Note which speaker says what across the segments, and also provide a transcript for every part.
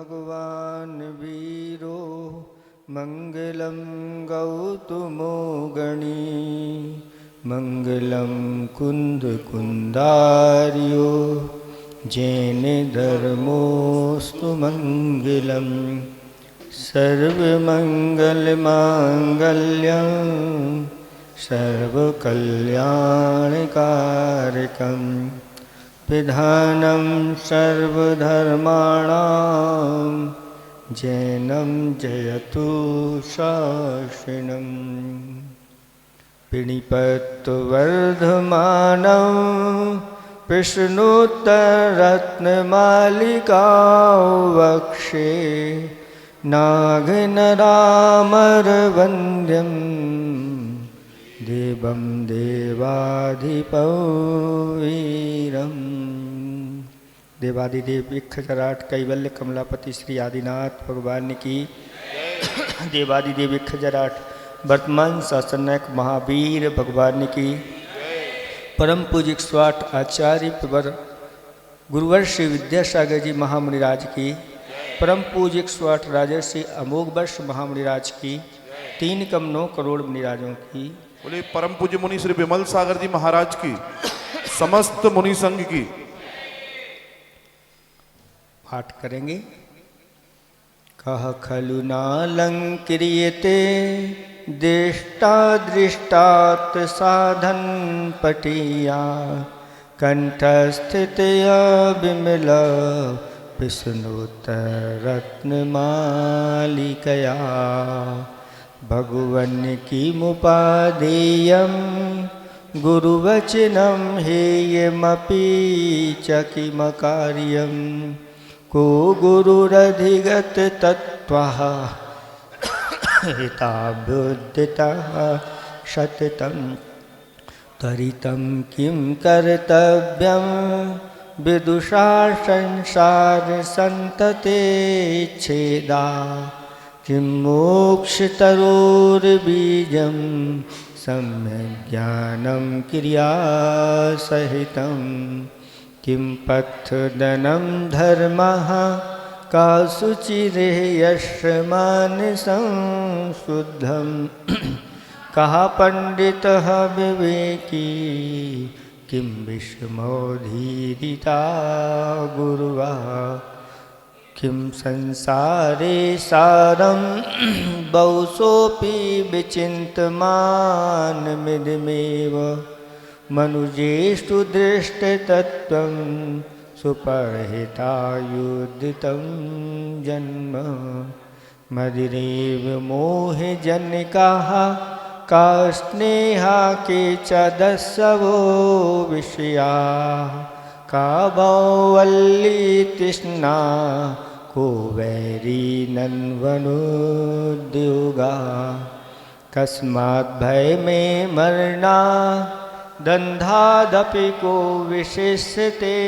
Speaker 1: भगवान वीरो मंगलम गौतमो गणी मंगलम कुंद कुंदार्यो जैन धर्मोस्तु मंगलम सर्वमंगलमांगल्यं सर्वकल्याणकारकं विधानं सर्वधर्माणां जैनं जयतु शासनम् पिणिपत्वर्धमानं विष्णुतरत्नमालिकां वक्षे नागनरामरवन्द्यं देवं देवाधिपं वीरम्। देवादिदेव इक्खजराट कैवल्य कमलापति श्री आदिनाथ भगवान की देवादिदेव इक्खजराट वर्तमान शासनक महावीर भगवान की परम पूज्य स्वाट आचार्य प्रवर गुरुवर श्री विद्यासागर जी महामुनिराज की परम पूज्य स्वाट राजर्षि अमोघ वर्ष महामुनिराज की 3,9 करोड़ मुनिराजों की
Speaker 2: बोले परम पूज्य मुनि श्री विमल सागर जी महाराज की समस्त मुनि संघ की
Speaker 1: पाठ करेंगे। कह खलु नालंक्रियते दृष्टा दृष्टात् साधन पटिया कंठस्थितया विमल विष्णुतरत्नमालिकया भगवन् किमुपादेयं गुरुवचनं हेयमपि च किमकार्यं को गुरुरधिगत तत्त्वः हिताभ्युदितः सततं त्वरितं किं कर्तव्यं विदुषा संसार संतते छेदा किं मोक्षतरोर्बीजं सम्यक् ज्ञानं क्रियासहितं किं पथदनं धर्मः का शुचिर्यशमानसं शुद्धं कहा पंडितः विवेकी किं विषमोधीरिता गुरुवा किं संसारे सारं बहुसोऽपि विचिन्तमानमिदमेव मनुजेषु दृष्टतत्त्वं सुपरहितायुदितं जन्म मदिरेव मोहजनकाः का स्नेहा के च दस्सवो विषयाः का भवल्ली तृष्णा को वैरी नन्वनुद्योगा कस्मात् भय में मरना दंधादपि को विशिष्यते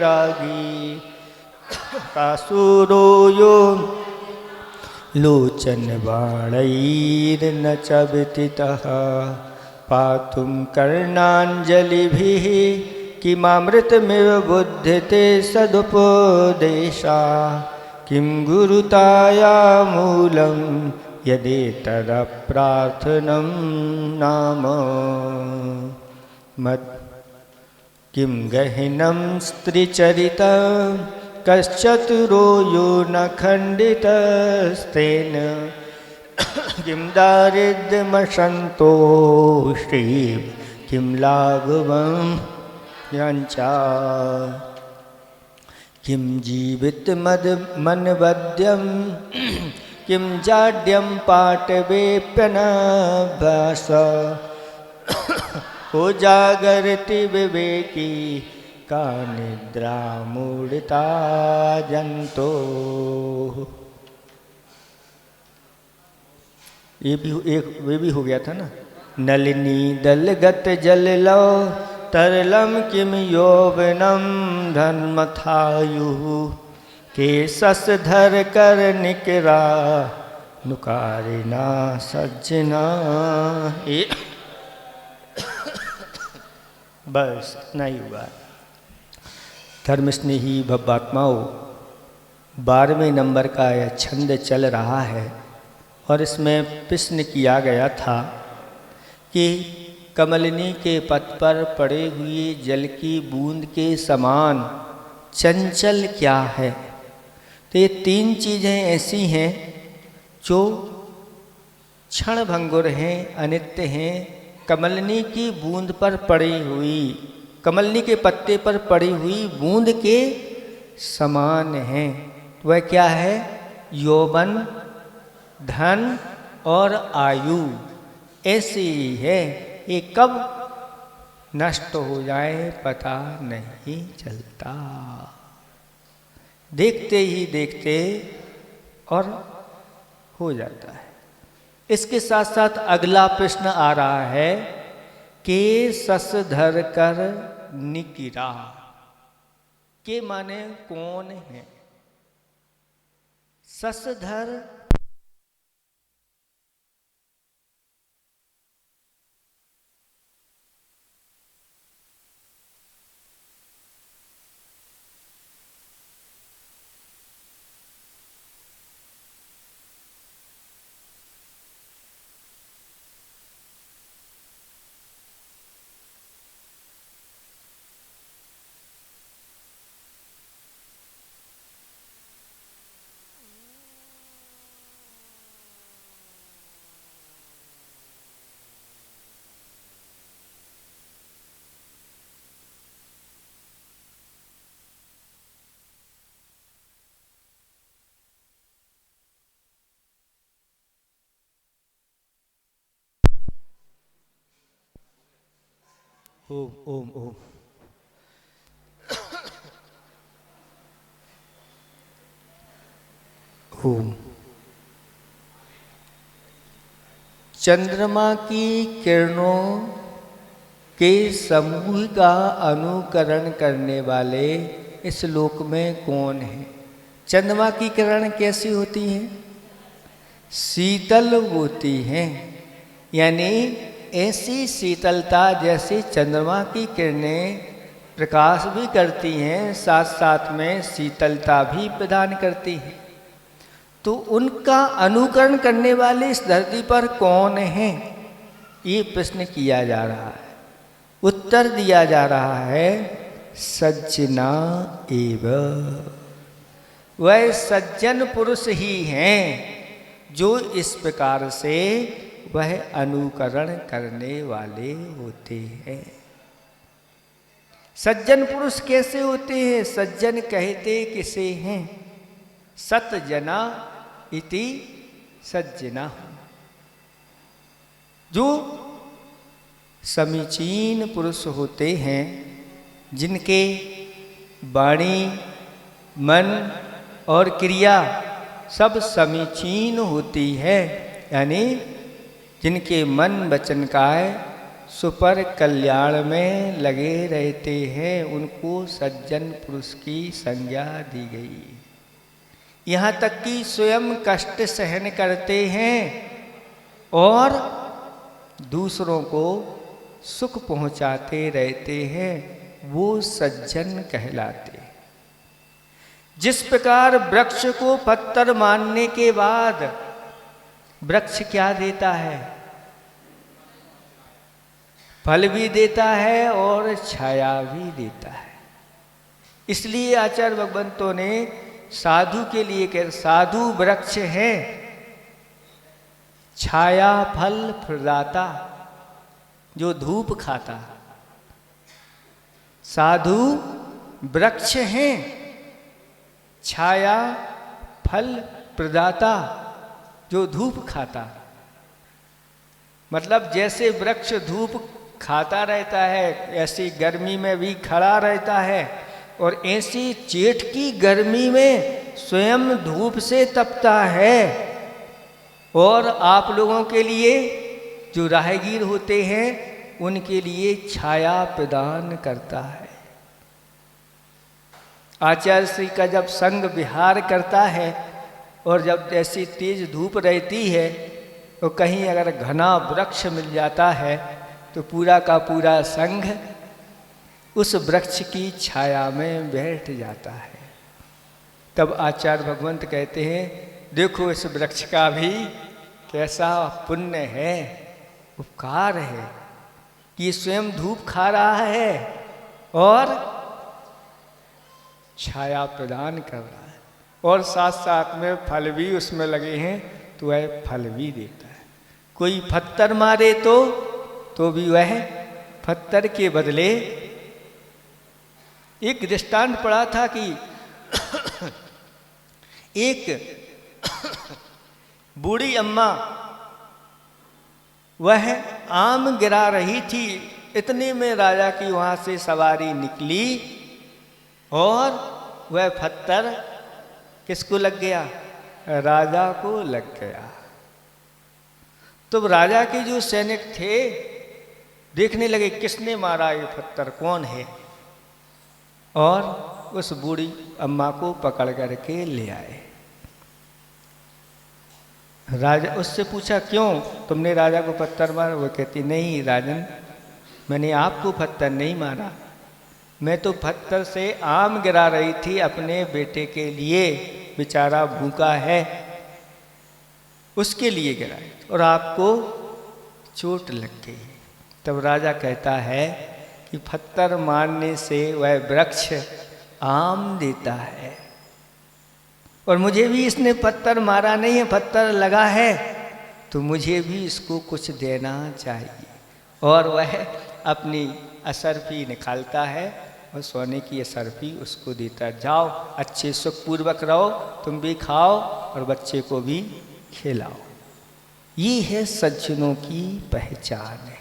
Speaker 1: रागी कासुरो यो लोचन बाणैर्न च व्यथितः पातुं कर्णाञ्जलिभिः किमामृतमिव बुध्यते सदुपदेशा किं गुरुताया मूलं यदेतदप्रार्थनं नाम मत् किं गहनं स्त्रीचरितं कश्चतुरो यो न खण्डितस्तेन किं दारिद्र्यमसन्तोषी किं लाघवं यञ्चा किं जीवितमनवद्यं किं जाड्यं पाटवेप्यनाभ्यास को जागर्ति विवेकी का निद्रा मूढ़ता जंतो। ये भी हो गया था ना। नलिनी दलगत जल लो तरलम किम यौवनम धन्मथायुः के सस धर कर निकरा नुकारिना सज्जना। बस इतना ही हुआ। धर्म स्नेही भव्यात्माओं, 12वें नंबर का यह छंद चल रहा है और इसमें प्रश्न किया गया था कि कमलिनी के पथ पर पड़े हुए जल की बूंद के समान चंचल क्या है। तो ये 3 चीज़ें ऐसी हैं जो क्षण भंगुर हैं, अनित्य हैं। कमलिनी की बूंद पर पड़ी हुई, कमलिनी के पत्ते पर पड़ी हुई बूंद के समान हैं। वह क्या है? यौवन, धन और आयु ऐसी ही है। ये कब नष्ट हो जाए पता नहीं चलता, देखते ही देखते और हो जाता है। इसके साथ साथ अगला प्रश्न आ रहा है के सस धर कर निकिरा। के माने कौन है? सस धर ओम ओम ओम। ओम। चंद्रमा की किरणों के समूह का अनुकरण करने वाले इस लोक में कौन है? चंद्रमा की किरण कैसी होती है? शीतल होती हैं, यानी ऐसी शीतलता जैसे चंद्रमा की किरणें प्रकाश भी करती हैं, साथ साथ में शीतलता भी प्रदान करती हैं। तो उनका अनुकरण करने वाले इस धरती पर कौन है? ये प्रश्न किया जा रहा है। उत्तर दिया जा रहा है सज्जना एव। वह सज्जन पुरुष ही हैं जो इस प्रकार से वह अनुकरण करने वाले होते हैं। सज्जन पुरुष कैसे होते हैं? सज्जन कहते किसे हैं? सतजना इति सज्जना, जो समीचीन पुरुष होते हैं, जिनके वाणी, मन और क्रिया सब समीचीन होती है, यानी जिनके मन वचन काय सुपर कल्याण में लगे रहते हैं, उनको सज्जन पुरुष की संज्ञा दी गई। यहाँ तक कि स्वयं कष्ट सहन करते हैं और दूसरों को सुख पहुँचाते रहते हैं, वो सज्जन कहलाते हैं। जिस प्रकार वृक्ष को पत्थर मारने के बाद वृक्ष क्या देता है? फल भी देता है और छाया भी देता है। इसलिए आचार्य भगवंतों ने साधु के लिए कह, साधु वृक्ष है, छाया फल प्रदाता, जो धूप खाता। साधु वृक्ष हैं, छाया फल प्रदाता, जो धूप खाता। मतलब जैसे वृक्ष धूप खाता रहता है, ऐसी गर्मी में भी खड़ा रहता है, और ऐसी जेठ की गर्मी में स्वयं धूप से तपता है। और आप लोगों के लिए जो राहगीर होते हैं, उनके लिए छाया प्रदान करता है। आचार्य श्री का जब संग विहार करता है और जब ऐसी तेज धूप रहती है, तो कहीं अगर घना वृक्ष मिल जाता है तो पूरा का पूरा संघ उस वृक्ष की छाया में बैठ जाता है। तब आचार्य भगवंत कहते हैं देखो इस वृक्ष का भी कैसा पुण्य है, उपकार है कि स्वयं धूप खा रहा है और छाया प्रदान कर रहा है और साथ साथ में फल भी उसमें लगे हैं तो वह फल भी देता है। कोई पत्थर मारे तो भी वह पत्थर के बदले, एक दृष्टांत पड़ा था कि एक बूढ़ी अम्मा वह आम गिरा रही थी, इतने में राजा की वहां से सवारी निकली और वह पत्थर किसको लग गया? राजा को लग गया। तो राजा के जो सैनिक थे देखने लगे किसने मारा ये पत्थर, कौन है, और उस बूढ़ी अम्मा को पकड़ करके ले आए। राजा उससे पूछा क्यों तुमने राजा को पत्थर मारा? वो कहती नहीं राजन, मैंने आपको पत्थर नहीं मारा, मैं तो पत्थर से आम गिरा रही थी अपने बेटे के लिए, बेचारा भूखा है उसके लिए गिराए और आपको चोट लग गई। तब राजा कहता है कि पत्थर मारने से वह वृक्ष आम देता है और मुझे भी इसने पत्थर मारा नहीं है, पत्थर लगा है तो मुझे भी इसको कुछ देना चाहिए। और वह अपनी असरफी निकालता है और सोने की असरफी उसको देता है, जाओ अच्छे सुखपूर्वक रहो, तुम भी खाओ और बच्चे को भी खिलाओ। ये है सज्जनों की पहचान है।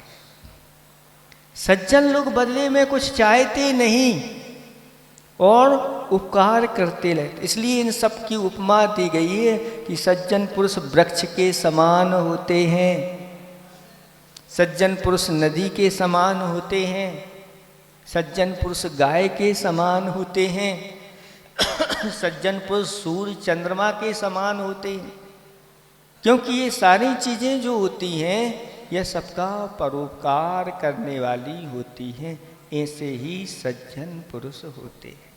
Speaker 1: सज्जन लोग बदले में कुछ चाहते नहीं और उपकार करते रहते, इसलिए इन सब की उपमा दी गई है कि सज्जन पुरुष वृक्ष के समान होते हैं, सज्जन पुरुष नदी के समान होते हैं, सज्जन पुरुष गाय के समान होते हैं, सज्जन पुरुष सूर्य चंद्रमा के समान होते हैं, क्योंकि ये सारी चीज़ें जो होती हैं यह सबका परोपकार करने वाली होती हैं। ऐसे ही सज्जन पुरुष होते हैं,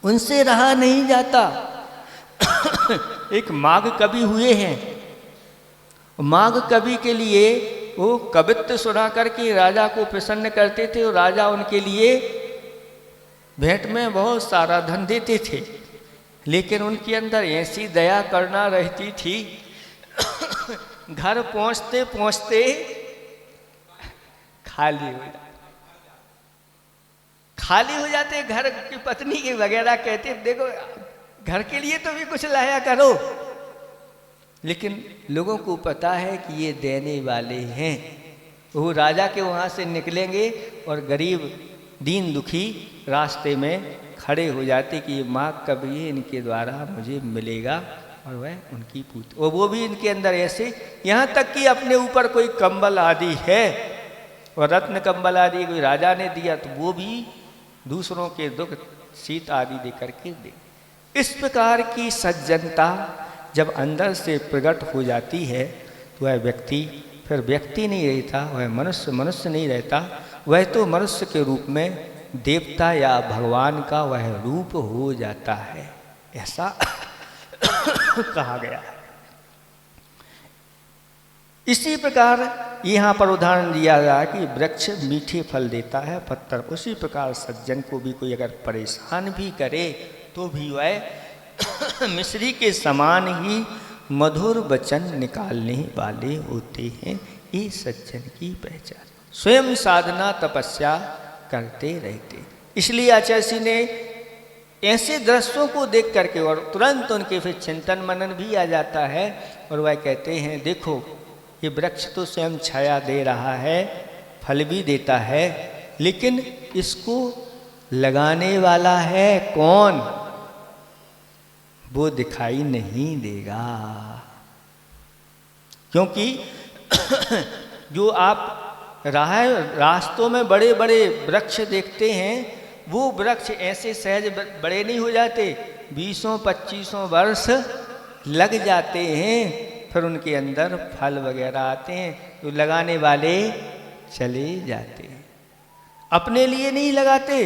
Speaker 1: उनसे रहा नहीं जाता। एक माघ कवि हुए हैं, माघ कवि के लिए वो कवित्व सुना करके राजा को प्रसन्न करते थे और राजा उनके लिए भेंट में बहुत सारा धन देते थे, लेकिन उनके अंदर ऐसी दया करना रहती थी घर पहुंचते पहुंचते खाली हो जाते। घर की पत्नी के वगैरह कहते देखो घर के लिए तो भी कुछ लाया करो, लेकिन लोगों को पता है कि ये देने वाले हैं। वो राजा के वहाँ से निकलेंगे और गरीब दीन दुखी रास्ते में खड़े हो जाते कि ये माँ कब ये इनके द्वारा मुझे मिलेगा, और वह उनकी पूत, और वो भी इनके अंदर ऐसे, यहाँ तक कि अपने ऊपर कोई कंबल आदि है और रत्न कंबल आदि कोई राजा ने दिया तो वो भी दूसरों के दुख शीत आदि दे करके दे। इस प्रकार की सज्जनता जब अंदर से प्रकट हो जाती है तो वह व्यक्ति फिर व्यक्ति नहीं रहता, वह मनुष्य नहीं रहता, वह तो मनुष्य के रूप में देवता या भगवान का वह रूप हो जाता है, ऐसा कहा गया है। इसी प्रकार यहाँ पर उदाहरण दिया गया कि वृक्ष मीठे फल देता है, पत्थर, उसी प्रकार सज्जन को भी कोई अगर परेशान भी करे तो भी वह मिश्री के समान ही मधुर वचन निकालने वाले होते हैं। ये सज्जन की पहचान, स्वयं साधना तपस्या करते रहते। इसलिए आचार्य जी ने ऐसे दृश्यों को देख करके और तुरंत उनके फिर चिंतन मनन भी आ जाता है और वह कहते हैं देखो ये वृक्ष तो स्वयं छाया दे रहा है, फल भी देता है, लेकिन इसको लगाने वाला है कौन, वो दिखाई नहीं देगा। क्योंकि जो आप रास्तों में बड़े बड़े वृक्ष देखते हैं, वो वृक्ष ऐसे सहज बड़े नहीं हो जाते, 20-25 वर्ष लग जाते हैं, फिर उनके अंदर फल वगैरह आते हैं, तो लगाने वाले चले जाते हैं, अपने लिए नहीं लगाते,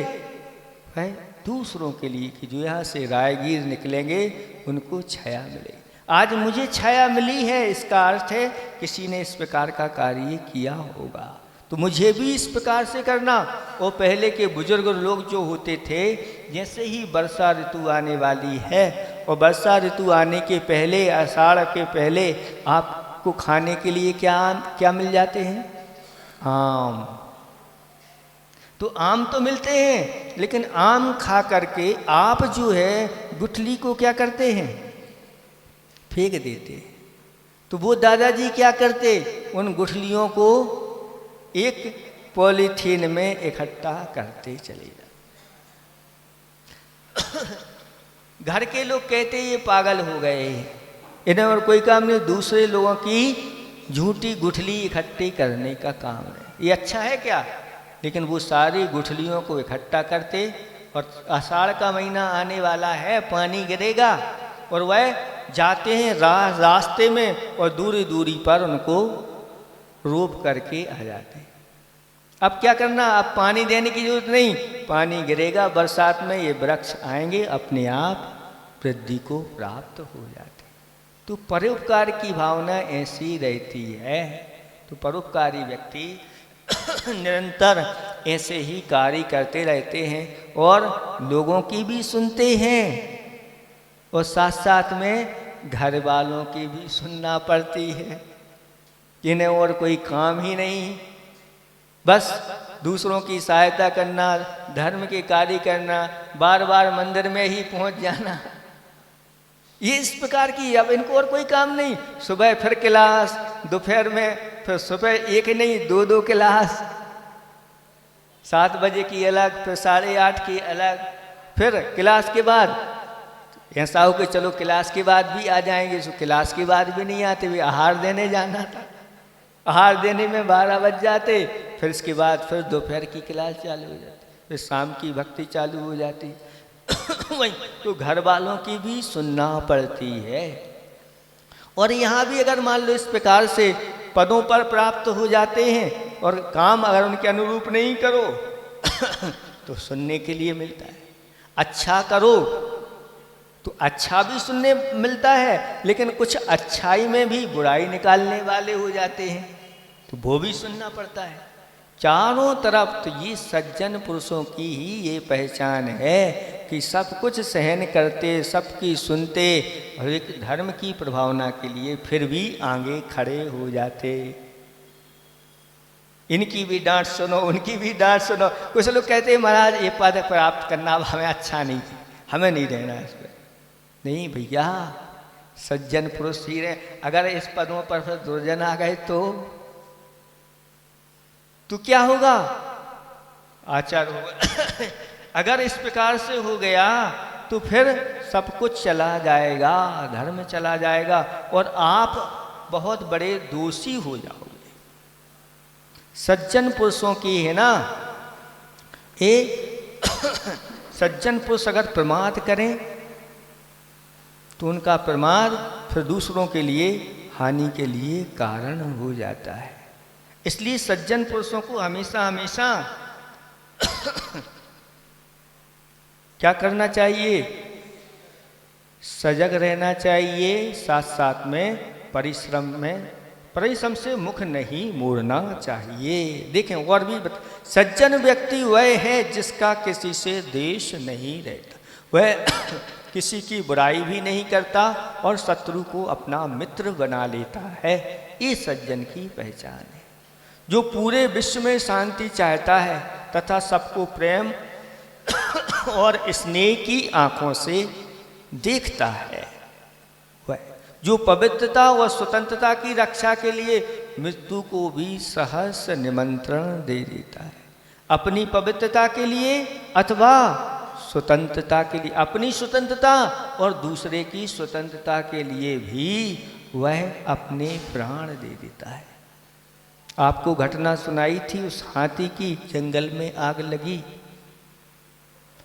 Speaker 1: है दूसरों के लिए कि जो यहाँ से राहगीर निकलेंगे उनको छाया मिले। आज मुझे छाया मिली है, इसका अर्थ है किसी ने इस प्रकार का कार्य किया होगा, तो मुझे भी इस प्रकार से करना। और पहले के बुजुर्ग लोग जो होते थे, जैसे ही वर्षा ऋतु आने वाली है और वर्षा ऋतु आने के पहले, आषाढ़ के पहले आपको खाने के लिए क्या मिल जाते हैं? आम। तो आम तो मिलते हैं, लेकिन आम खा करके आप जो है गुठली को क्या करते हैं? फेंक देते। तो वो दादाजी क्या करते? उन गुठलियों को एक पॉलीथीन में इकट्ठा करते चले जाते। घर के लोग कहते ये पागल हो गए, इन्हें और कोई काम नहीं, दूसरे लोगों की झूठी गुठली इकट्ठी करने का काम है। ये अच्छा है क्या? लेकिन वो सारी गुठलियों को इकट्ठा करते, और आषाढ़ का महीना आने वाला है, पानी गिरेगा, और वह जाते हैं रास्ते में और दूरी दूरी पर उनको रोप करके आ जाते हैं। अब क्या करना? अब पानी देने की जरूरत नहीं, पानी गिरेगा, बरसात में ये वृक्ष आएंगे, अपने आप वृद्धि को प्राप्त हो जाते। तो परोपकार की भावना ऐसी रहती है। तो परोपकारी व्यक्ति निरंतर ऐसे ही कार्य करते रहते हैं और लोगों की भी सुनते हैं, और साथ साथ में घर वालों की भी सुनना पड़ती है। इन्हें और कोई काम ही नहीं, बस दूसरों की सहायता करना, धर्म के कार्य करना, बार बार मंदिर में ही पहुंच जाना, ये इस प्रकार की। अब इनको और कोई काम नहीं। सुबह फिर क्लास, दोपहर में फिर सुबह एक नहीं 2-2 क्लास, 7 बजे की अलग, फिर 8:30 की अलग, फिर क्लास के बाद ऐसा हो कि चलो क्लास के बाद भी आ जाएंगे, तो क्लास के बाद भी नहीं आते, वे आहार देने जाना था, आहार देने में 12 बज जाते, फिर इसके बाद फिर दोपहर की क्लास चालू हो जाती, फिर शाम की भक्ति चालू हो जाती। वही तो घर वालों की भी सुनना पड़ती है। और यहाँ भी अगर मान लो इस प्रकार से पदों पर प्राप्त हो जाते हैं और काम अगर उनके अनुरूप नहीं करो तो सुनने के लिए मिलता है। अच्छा करो तो अच्छा भी सुनने मिलता है, लेकिन कुछ अच्छाई में भी बुराई निकालने वाले हो जाते हैं, तो वो भी सुनना पड़ता है। चारों तरफ तो ये सज्जन पुरुषों की ही ये पहचान है कि सब कुछ सहन करते, सबकी सुनते, और एक धर्म की प्रभावना के लिए फिर भी आगे खड़े हो जाते। इनकी भी डांट सुनो, उनकी भी डांट सुनो। कुछ लोग कहते हैं महाराज ये पद प्राप्त करना हमें अच्छा नहीं, हमें नहीं रहना इस पर। नहीं भैया, सज्जन पुरुष ही रहे। अगर इस पदों पर फिर दुर्जन आ गए तो क्या होगा? आचार होगा। अगर इस प्रकार से हो गया तो फिर सब कुछ चला जाएगा, धर्म चला जाएगा, और आप बहुत बड़े दोषी हो जाओगे। सज्जन पुरुषों की है ना, सज्जन पुरुष अगर प्रमाद करें तो उनका प्रमाद फिर दूसरों के लिए हानि के लिए कारण हो जाता है। इसलिए सज्जन पुरुषों को हमेशा हमेशा क्या करना चाहिए? सजग रहना चाहिए, साथ साथ में परिश्रम से मुख नहीं मोड़ना चाहिए। देखें और भी सज्जन व्यक्ति वह है जिसका किसी से द्वेष नहीं रहता, वह किसी की बुराई भी नहीं करता और शत्रु को अपना मित्र बना लेता है। ये सज्जन की पहचान है। जो पूरे विश्व में शांति चाहता है तथा सबको प्रेम और स्नेह की आंखों से देखता है, वह जो पवित्रता व स्वतंत्रता की रक्षा के लिए मृत्यु को भी सहर्ष निमंत्रण दे देता है। अपनी पवित्रता के लिए अथवा स्वतंत्रता के लिए, अपनी स्वतंत्रता और दूसरे की स्वतंत्रता के लिए भी वह अपने प्राण दे देता है। आपको घटना सुनाई थी उस हाथी की, जंगल में आग लगी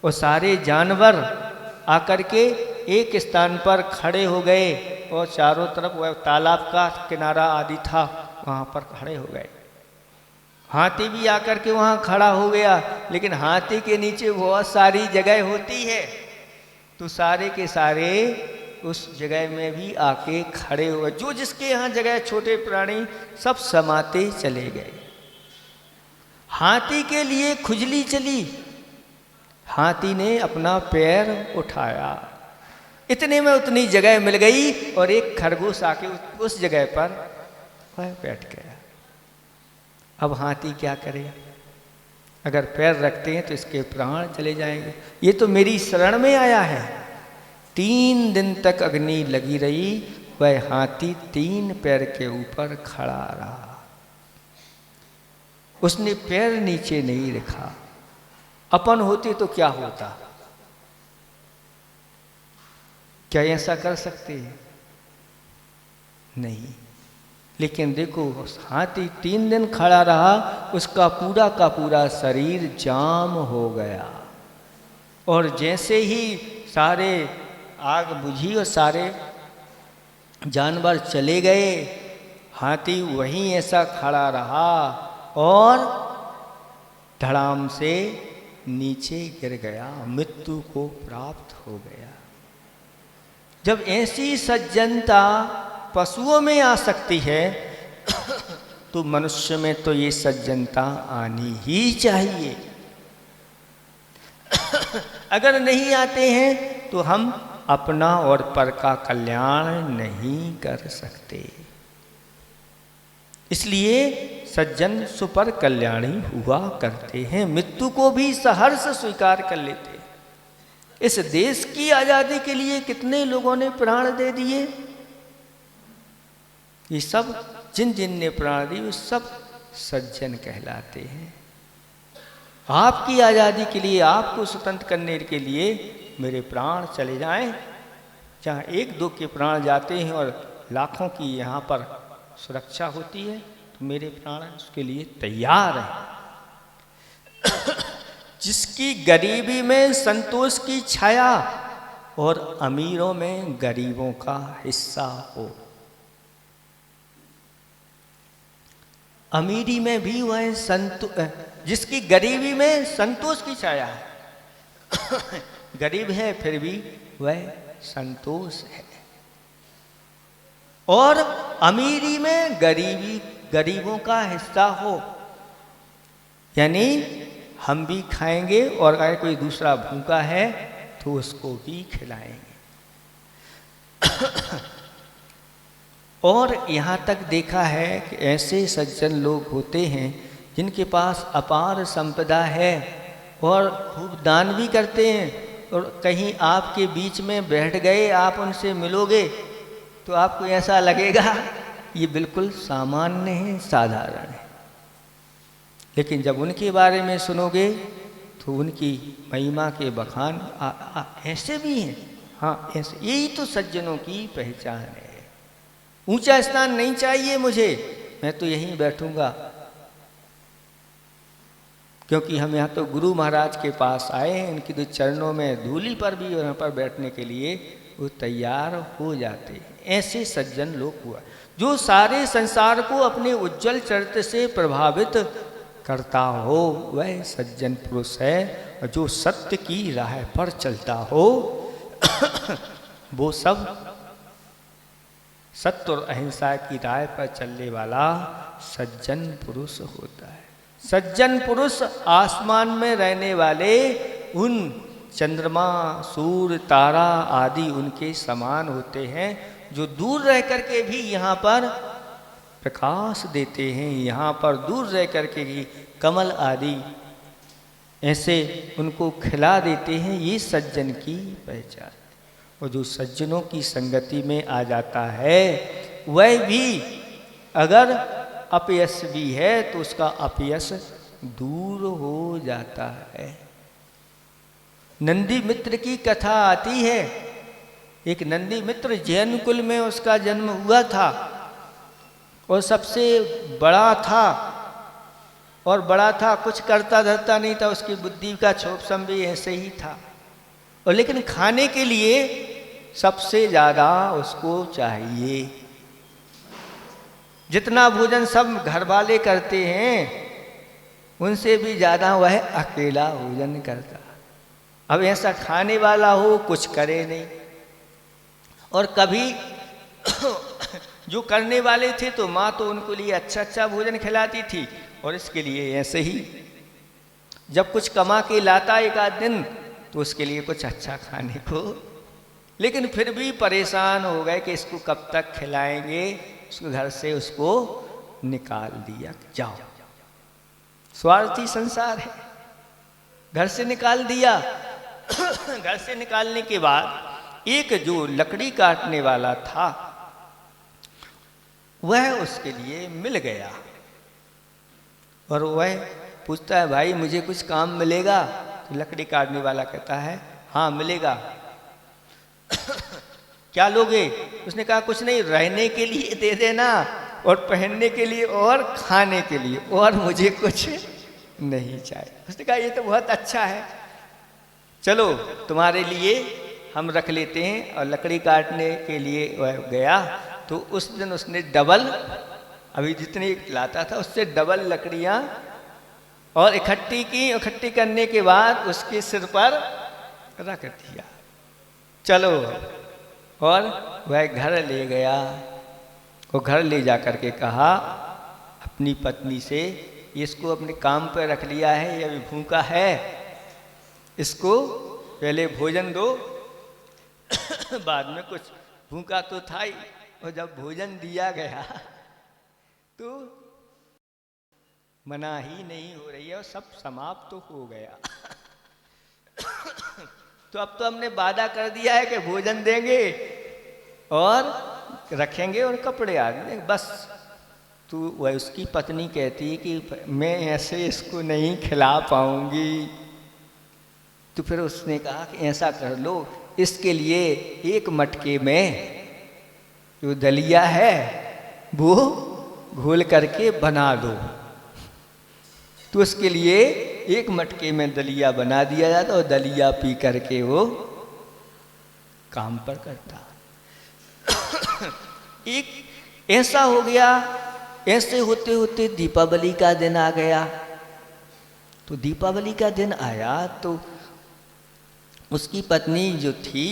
Speaker 1: और सारे जानवर आकर के एक स्थान पर खड़े हो गए और चारों तरफ वह तालाब का किनारा आदि था, वहाँ पर खड़े हो गए। हाथी भी आकर के वहाँ खड़ा हो गया, लेकिन हाथी के नीचे बहुत सारी जगह होती है, तो सारे के सारे उस जगह में भी आके खड़े हुए। जो जिसके यहाँ जगह, छोटे प्राणी सब समाते चले गए। हाथी के लिए खुजली चली, हाथी ने अपना पैर उठाया, इतने में उतनी जगह मिल गई और एक खरगोश आके उस जगह पर वह बैठ गया। अब हाथी क्या करे? अगर पैर रखते हैं तो इसके प्राण चले जाएंगे। ये तो मेरी शरण में आया है। 3 दिन तक अग्नि लगी रही, वह हाथी 3 पैर के ऊपर खड़ा रहा, उसने पैर नीचे नहीं रखा। अपन होते तो क्या होता? क्या ऐसा कर सकते हैं? नहीं। लेकिन देखो, हाथी 3 दिन खड़ा रहा, उसका पूरा का पूरा शरीर जाम हो गया, और जैसे ही सारे आग बुझी और सारे जानवर चले गए, हाथी वहीं ऐसा खड़ा रहा और धड़ाम से नीचे गिर गया, मृत्यु को प्राप्त हो गया। जब ऐसी सज्जनता पशुओं में आ सकती है तो मनुष्य में तो ये सज्जनता आनी ही चाहिए। अगर नहीं आते हैं तो हम अपना और पर का कल्याण नहीं कर सकते। इसलिए सज्जन सुपर कल्याणी हुआ करते हैं, मृत्यु को भी सहर्ष स्वीकार कर लेते हैं। इस देश की आजादी के लिए कितने लोगों ने प्राण दे दिए। ये सब जिन जिन ने प्राण दी वो सब सज्जन कहलाते हैं। आपकी आजादी के लिए, आपको स्वतंत्र करने के लिए मेरे प्राण चले जाएं, जहाँ 1-2 के प्राण जाते हैं और लाखों की यहाँ पर सुरक्षा होती है, तो मेरे प्राण उसके लिए तैयार हैं। जिसकी गरीबी में संतोष की छाया और अमीरों में गरीबों का हिस्सा हो। अमीरी में भी वह जिसकी गरीबी में संतोष की छाया है गरीब है फिर भी वह संतोष है, और अमीरी में गरीबों का हिस्सा हो, यानी हम भी खाएंगे और अगर कोई दूसरा भूखा है तो उसको भी खिलाएंगे। और यहाँ तक देखा है कि ऐसे सज्जन लोग होते हैं जिनके पास अपार संपदा है और खूब दान भी करते हैं, और कहीं आपके बीच में बैठ गए, आप उनसे मिलोगे तो आपको ऐसा लगेगा ये बिल्कुल सामान्य है, साधारण है। लेकिन जब उनके बारे में सुनोगे तो उनकी महिमा के बखान ऐसे भी हैं। हाँ, ऐसे, यही तो सज्जनों की पहचान है। ऊंचा स्थान नहीं चाहिए मुझे, मैं तो यहीं बैठूंगा, क्योंकि हम यहाँ तो गुरु महाराज के पास आए हैं, उनकी तो चरणों में धूली पर भी यहाँ पर बैठने के लिए वो तैयार हो जाते हैं। ऐसे सज्जन लोग हुआ जो सारे संसार को अपने उज्जवल चरित्र से प्रभावित करता हो, वह सज्जन पुरुष है। और जो सत्य की राह पर चलता हो वो सब सत्य और अहिंसा की राह पर चलने वाला सज्जन पुरुष होता है। सज्जन पुरुष आसमान में रहने वाले उन चंद्रमा, सूर्य, तारा आदि उनके समान होते हैं, जो दूर रह करके भी यहाँ पर प्रकाश देते हैं। यहाँ पर दूर रह करके भी कमल आदि ऐसे उनको खिला देते हैं। ये सज्जन की पहचान। और जो सज्जनों की संगति में आ जाता है वह भी अगर अपयश भी है तो उसका अपयश दूर हो जाता है। नंदी मित्र की कथा आती है। एक नंदी मित्र जैन कुल में उसका जन्म हुआ था और सबसे बड़ा था, और बड़ा था, कुछ करता धरता नहीं था, उसकी बुद्धि का छोपसम भी ऐसे ही था। और लेकिन खाने के लिए सबसे ज़्यादा उसको चाहिए। जितना भोजन सब घर वाले करते हैं उनसे भी ज़्यादा वह अकेला भोजन करता। अब ऐसा खाने वाला हो कुछ करे नहीं। और कभी जो करने वाले थे तो माँ तो उनको लिए अच्छा अच्छा भोजन खिलाती थी, और इसके लिए ऐसे ही जब कुछ कमा के लाता एक आध दिन तो उसके लिए कुछ अच्छा खाने को, लेकिन फिर भी परेशान हो गए कि इसको कब तक खिलाएंगे। उसको घर से उसको निकाल दिया, जाओ। स्वार्थी संसार है। घर से निकाल दिया। घर से निकालने के बाद एक जो लकड़ी काटने वाला था वह उसके लिए मिल गया, और वह पूछता है, भाई मुझे कुछ काम मिलेगा? तो लकड़ी काटने वाला कहता है, हाँ मिलेगा। क्या लोगे? उसने कहा, कुछ नहीं, रहने के लिए दे देना, और पहनने के लिए, और खाने के लिए, और मुझे कुछ नहीं चाहिए। उसने कहा, ये तो बहुत अच्छा है, चलो तुम्हारे लिए हम रख लेते हैं। और लकड़ी काटने के लिए वह गया तो उस दिन उसने डबल, अभी जितनी लाता था उससे डबल लकड़ियाँ और इकट्ठी की। इकट्ठी करने के बाद उसके सिर पर रख दिया। चलो, और वह घर ले गया। वो घर ले जा कर के कहा अपनी पत्नी से, इसको अपने काम पर रख लिया है, ये अभी भूखा है, इसको पहले भोजन दो। बाद में कुछ, भूखा तो था ही, और जब भोजन दिया गया तो मना ही नहीं हो रही है, और सब समाप्त तो हो गया। तो अब तो हमने वादा कर दिया है कि भोजन देंगे और रखेंगे और कपड़े आ देंगे, बस। तो वह उसकी पत्नी कहती है कि मैं ऐसे इसको नहीं खिला पाऊंगी। तो फिर उसने कहा कि ऐसा कर लो, इसके लिए एक मटके में जो दलिया है वो घोल करके बना दो। तो उसके लिए एक मटके में दलिया बना दिया जाता, और दलिया पी करके वो काम पर करता। एक ऐसा हो गया। ऐसे होते होते दीपावली का दिन आ गया। तो दीपावली का दिन आया तो उसकी पत्नी जो थी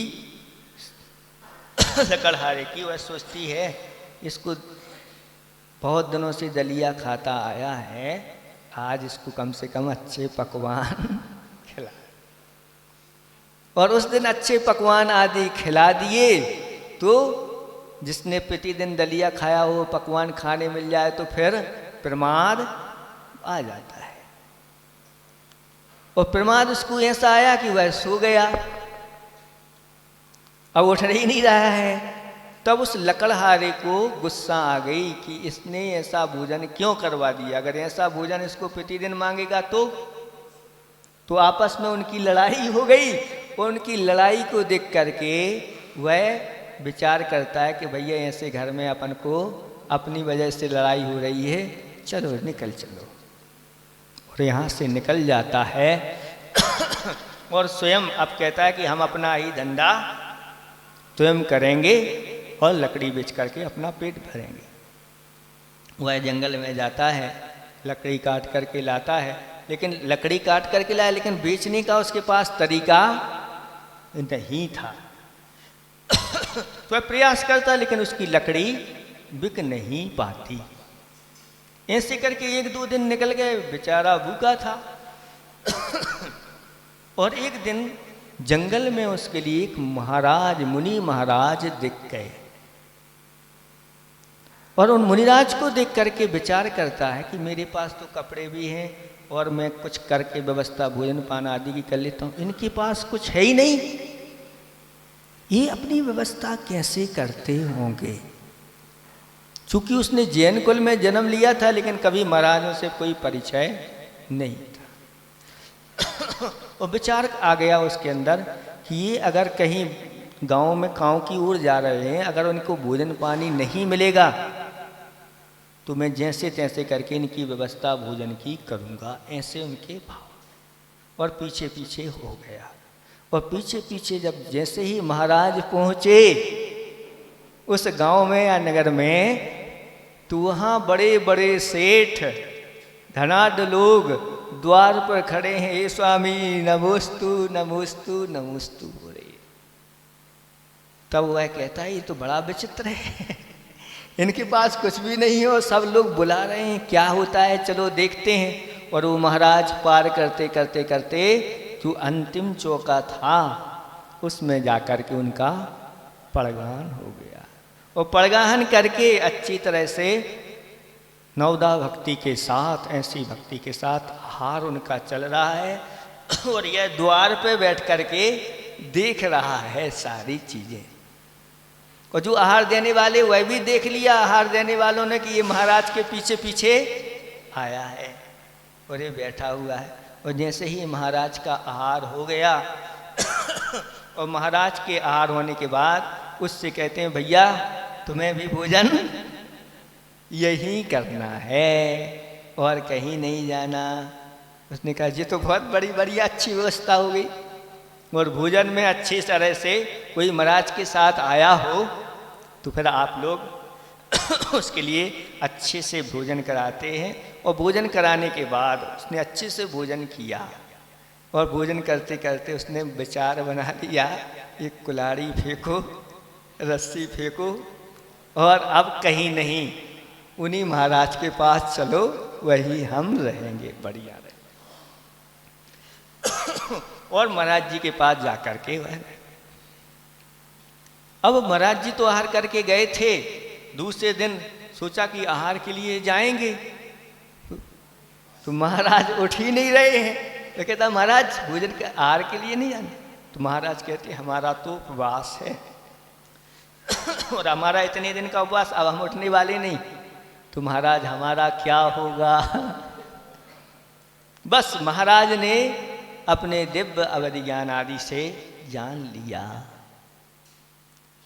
Speaker 1: लकड़हारे की, वह सोचती है इसको बहुत दिनों से दलिया खाता आया है, आज इसको कम से कम अच्छे पकवान खिला। और उस दिन अच्छे पकवान आदि खिला दिए तो जिसने प्रतिदिन दलिया खाया हो पकवान खाने मिल जाए तो फिर प्रमाद आ जाता है। और प्रमाद उसको ऐसा आया कि वह सो गया, अब उठ ही नहीं रहा है। तब उस लकड़हारे को गुस्सा आ गई कि इसने ऐसा भोजन क्यों करवा दिया। अगर ऐसा भोजन इसको प्रतिदिन मांगेगा तो आपस में उनकी लड़ाई हो गई। और उनकी लड़ाई को देख करके वह विचार करता है कि भैया ऐसे घर में अपन को अपनी वजह से लड़ाई हो रही है, चलो निकल चलो। और यहाँ से निकल जाता है और स्वयं अब कहता है कि हम अपना ही धंधा स्वयं करेंगे और लकड़ी बेच करके अपना पेट भरेंगे। वह जंगल में जाता है, लकड़ी काट करके लाता है, लेकिन लकड़ी काट करके लाया लेकिन बेचने का उसके पास तरीका नहीं था। तो वह प्रयास करता लेकिन उसकी लकड़ी बिक नहीं पाती। ऐसे करके एक दो दिन निकल गए, बेचारा भूखा था। और एक दिन जंगल में उसके लिए एक महाराज, मुनि महाराज दिख गए। और उन मुनिराज को देख करके विचार करता है कि मेरे पास तो कपड़े भी हैं और मैं कुछ करके व्यवस्था भोजन पान आदि की कर लेता हूँ, इनके पास कुछ है ही नहीं, ये अपनी व्यवस्था कैसे करते होंगे। चूंकि उसने जैन कुल में जन्म लिया था लेकिन कभी महाराजों से कोई परिचय नहीं था। और विचार आ गया उसके अंदर कि ये अगर कहीं गांव में गांव की ओर जा रहे हैं, अगर उनको भोजन पानी नहीं मिलेगा तो मैं जैसे तैसे करके इनकी व्यवस्था भोजन की करूँगा, ऐसे उनके भाव। और पीछे पीछे हो गया। और पीछे पीछे जब जैसे ही महाराज पहुँचे उस गांव में या नगर में, तो वहाँ बड़े बड़े सेठ, धनाढ्य लोग द्वार पर खड़े हैं, हे स्वामी नमोस्तु नमोस्तु नमोस्तु हो रहे। तब वह कहता है ये तो बड़ा विचित्र है, इनके पास कुछ भी नहीं हो, सब लोग बुला रहे हैं, क्या होता है चलो देखते हैं। और वो महाराज पार करते करते करते जो अंतिम चौका था उसमें जाकर के उनका पड़गान हो गया। और पड़गान करके अच्छी तरह से नवदा भक्ति के साथ, ऐसी भक्ति के साथ आहार उनका चल रहा है। और यह द्वार पे बैठ करके देख रहा है सारी चीज़ें। और जो आहार देने वाले वह भी देख लिया आहार देने वालों ने कि ये महाराज के पीछे पीछे आया है और ये बैठा हुआ है। और जैसे ही महाराज का आहार हो गया और महाराज के आहार होने के बाद उससे कहते हैं भैया तुम्हें भी भोजन यही करना है और कहीं नहीं जाना। उसने कहा ये तो बहुत बड़ी अच्छी व्यवस्था हो गई। और भोजन में अच्छी तरह से कोई महाराज के साथ आया हो तो फिर आप लोग उसके लिए अच्छे से भोजन कराते हैं। और भोजन कराने के बाद उसने अच्छे से भोजन किया और भोजन करते करते उसने विचार बना लिया एक कुल्हाड़ी फेंको, रस्सी फेंको और अब कहीं नहीं, उन्हीं महाराज के पास चलो, वही हम रहेंगे, बढ़िया रहे। और महाराज जी के पास जाकर के वह, अब महाराज जी तो आहार करके गए थे, दूसरे दिन सोचा कि आहार के लिए जाएंगे तो महाराज उठ ही नहीं रहे हैं। तो कहता महाराज भोजन के आहार के लिए नहीं जाना। तो महाराज कहते हमारा तो उपवास है और हमारा इतने दिन का उपवास, अब हम उठने वाले नहीं। तो महाराज हमारा क्या होगा। बस महाराज ने अपने दिव्य अवधि ज्ञान आदि से जान लिया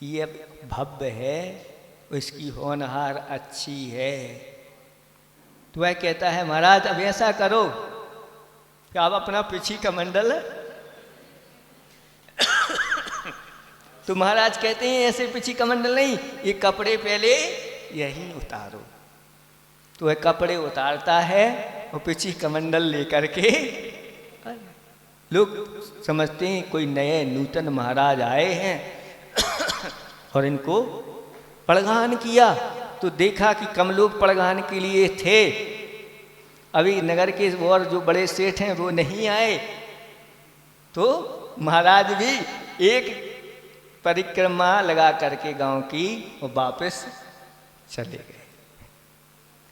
Speaker 1: कि ये भव्य है, इसकी होनहार अच्छी है। तो वह कहता है महाराज अब ऐसा करो कि आप अपना पीछे का मंडल तो महाराज कहते हैं ऐसे पीछे का मंडल नहीं, ये कपड़े पहले यही उतारो। तो वह कपड़े उतारता है और पीछे कमंडल लेकर के, लोग समझते हैं कोई नए नूतन महाराज आए हैं और इनको पड़गान किया। तो देखा कि कम लोग पड़गान के लिए थे, अभी नगर के और जो बड़े सेठ हैं वो नहीं आए। तो महाराज भी एक परिक्रमा लगा करके गांव की और वापस चले गए।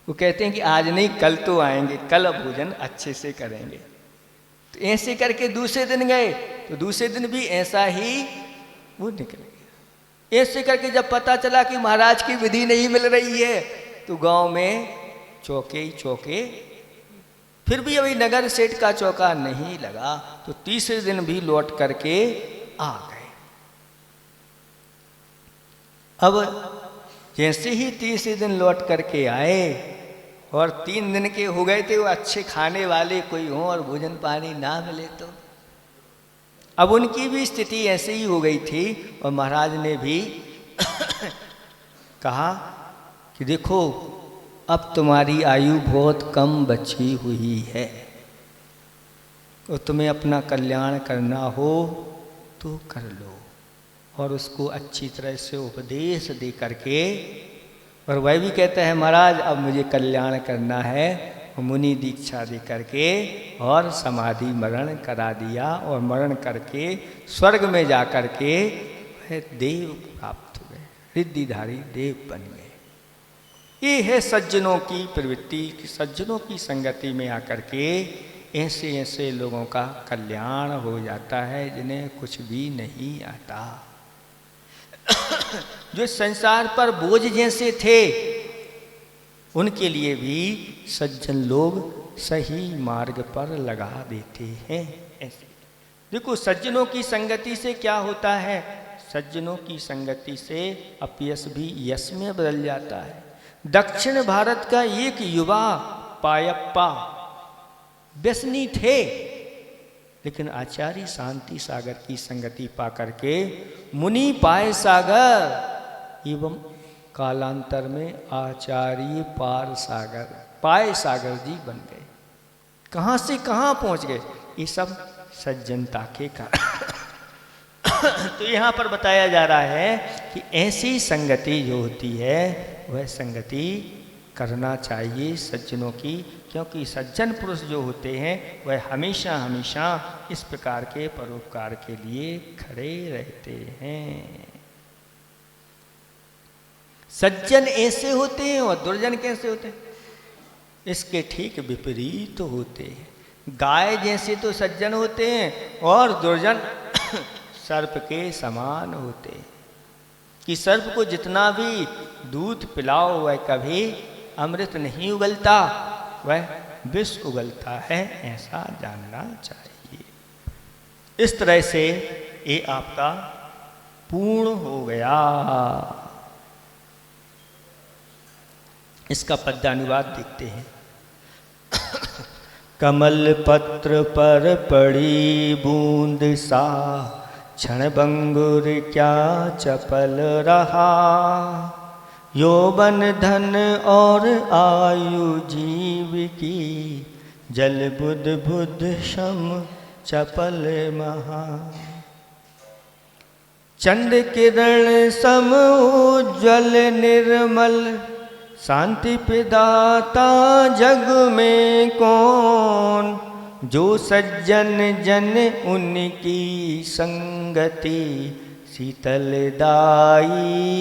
Speaker 1: वो कहते हैं कि आज नहीं कल तो आएंगे, कल भोजन अच्छे से करेंगे। तो ऐसे करके दूसरे दिन गए तो दूसरे दिन भी ऐसा ही वो निकल गया। ऐसे करके जब पता चला कि महाराज की विधि नहीं मिल रही है तो गांव में चौके ही चौके, फिर भी अभी नगर सेठ का चौका नहीं लगा। तो तीसरे दिन भी लौट करके आ गए। अब जैसे ही तीसरे दिन लौट करके आए और 3 दिन के हो गए थे, वो अच्छे खाने वाले कोई हों और भोजन पानी ना मिले तो अब उनकी भी स्थिति ऐसे ही हो गई थी। और महाराज ने भी कहा कि देखो अब तुम्हारी आयु बहुत कम बची हुई है और तुम्हें अपना कल्याण करना हो तो कर लो। और उसको अच्छी तरह से उपदेश दे करके, और वह भी कहता है महाराज अब मुझे कल्याण करना है, मुनि दीक्षा दे करके और समाधि मरण करा दिया। और मरण करके स्वर्ग में जा करके वह देव प्राप्त हुए, रिद्धिधारी देव बन गए। ये है सज्जनों की प्रवृत्ति कि सज्जनों की संगति में आकर के ऐसे ऐसे लोगों का कल्याण हो जाता है जिन्हें कुछ भी नहीं आता। जो संसार पर बोझ जैसे थे उनके लिए भी सज्जन लोग सही मार्ग पर लगा देते हैं। ऐसे देखो सज्जनों की संगति से क्या होता है, सज्जनों की संगति से अपयश भी यश में बदल जाता है। दक्षिण भारत का एक युवा पायप्पा व्यसनी थे, लेकिन आचार्य शांति सागर की संगति पाकर के मुनि पाय सागर एवं कालांतर में आचार्य पाय सागर जी बन गए। कहाँ से कहाँ पहुँच गए, ये सब सज्जनता के कारण। तो यहाँ पर बताया जा रहा है कि ऐसी संगति जो होती है वह संगति करना चाहिए सज्जनों की, क्योंकि सज्जन पुरुष जो होते हैं वह हमेशा हमेशा इस प्रकार के परोपकार के लिए खड़े रहते हैं। सज्जन ऐसे होते हैं और दुर्जन कैसे होते हैं, इसके ठीक विपरीत होते हैं। गाय जैसे तो सज्जन होते हैं और दुर्जन सर्प के समान होते हैं, कि सर्प को जितना भी दूध पिलाओ वह कभी अमृत नहीं उगलता, वह विष उगलता है, ऐसा जानना चाहिए। इस तरह से ये आपका पूर्ण हो गया। इसका पद्यानुवाद देखते हैं। कमल पत्र पर पड़ी बूंद सा, क्षण भंगुर क्या चपल रहा। यौवन धन और आयु जीव की, जल बुध बुध शम चपल महा। चंद किरण सम उज्ज्वल निर्मल, शांति प्रदाता जग में कौन। जो सज्जन जन उनकी संगति, शीतलदाई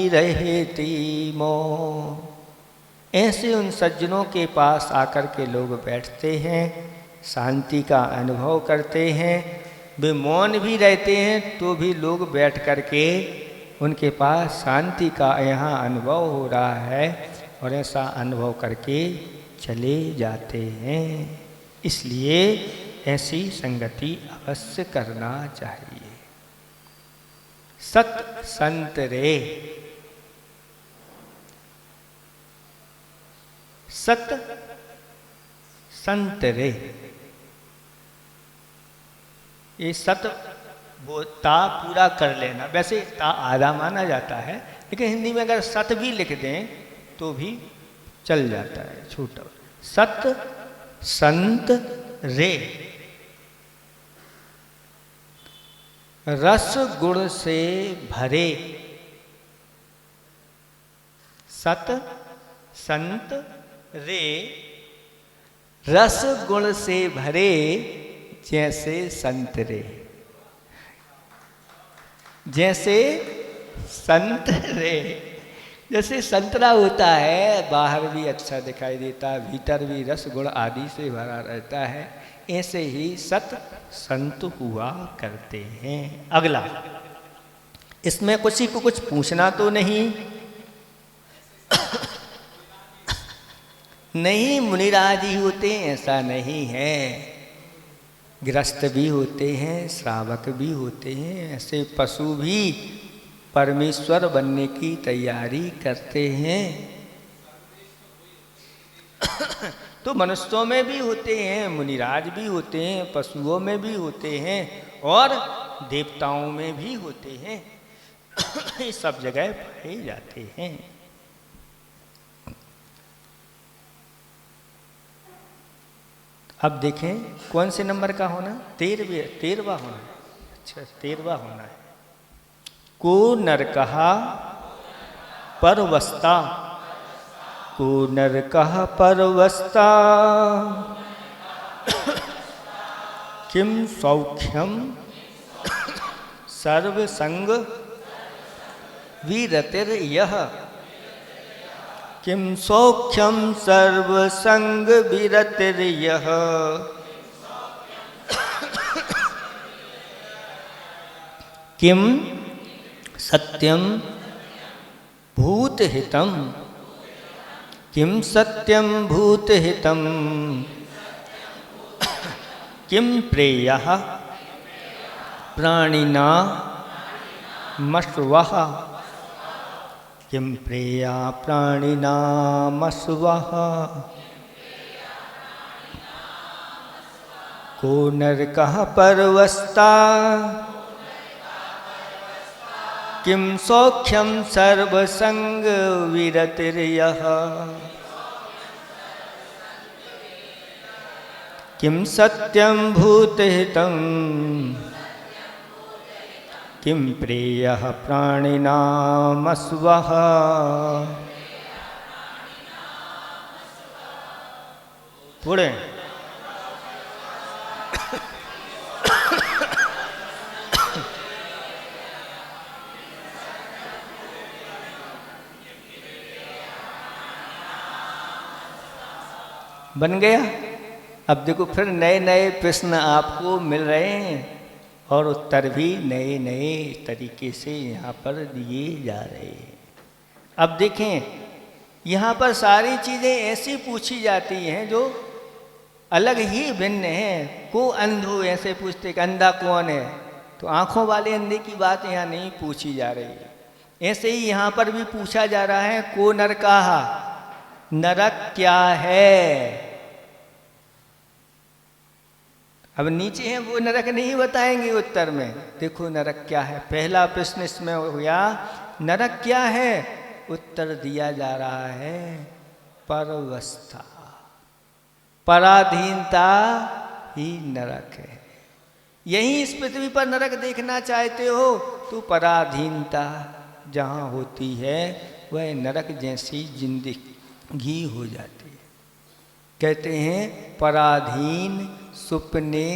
Speaker 1: रहती मौन। ऐसे उन सज्जनों के पास आकर के लोग बैठते हैं, शांति का अनुभव करते हैं, वे मौन भी रहते हैं तो भी लोग बैठ कर के उनके पास शांति का यहाँ अनुभव हो रहा है और ऐसा अनुभव करके चले जाते हैं। इसलिए ऐसी संगति अवश्य करना चाहिए। सत संत रे, सत संत रे, ये सत वो ता पूरा कर लेना। वैसे ता आधा माना जाता है, लेकिन हिंदी में अगर सत भी लिख दें तो भी चल जाता है, छोटा। सत संत रे, रस गुण से भरे। सत संत रे, रस गुण से भरे जैसे संतरे। जैसे संतरे, जैसे संतरा होता है, बाहर भी अच्छा दिखाई देता है, भीतर भी रस गुण आदि से भरा रहता है, ऐसे ही सत संत हुआ करते हैं। अगला, इसमें किसी को कुछ पूछना तो नहीं। नहीं, मुनिराज ही होते हैं ऐसा नहीं है, गृहस्थ भी होते हैं, श्रावक भी होते हैं, ऐसे पशु भी परमेश्वर बनने की तैयारी करते हैं। तो मनुष्यों में भी होते हैं, मुनिराज भी होते हैं, पशुओं में भी होते हैं और देवताओं में भी होते हैं। ये सब जगह पाए जाते हैं। अब देखें कौन से नंबर का होना, 13वां होना। अच्छा, 13वां होना है। को नर कहा परवस्ता, को नर कहा परवस्ता, किम सौख्यम सर्वसंग विरतिर यह। किम सौख्यम सर्वसंग विरतिर यह। किम सत्यम भूतहितम, किम सत्यम भूतहितम, किम प्रेयः प्राणिना मश्वः, किम प्रेया प्राणिना मश्वः। को नरकः परवस्ता, किम सौख्यम सर्वसंग विरतिर्यः। किं सत्यं भूतहितं किं प्रेयः प्राणिनामस्वः। थोड़े बन गया। अब देखो फिर नए नए प्रश्न आपको मिल रहे हैं और उत्तर भी नए नए तरीके से यहाँ पर दिए जा रहे हैं। अब देखें यहाँ पर सारी चीज़ें ऐसी पूछी जाती हैं जो अलग ही भिन्न हैं। को अंधो ऐसे पूछते कि अंधा कौन है, तो आँखों वाले अंधे की बात यहाँ नहीं पूछी जा रही है। ऐसे ही यहाँ पर भी पूछा जा रहा है को नरकाहा, नरक क्या है। अब नीचे हैं वो नरक नहीं बताएंगे उत्तर में। देखो नरक क्या है, पहला प्रश्न इसमें हो गया नरक क्या है, उत्तर दिया जा रहा है परवस्था, पराधीनता ही नरक है। यही इस पृथ्वी पर नरक देखना चाहते हो तो पराधीनता जहाँ होती है वह नरक जैसी जिंदगी हो जाती है। कहते हैं पराधीन सुपने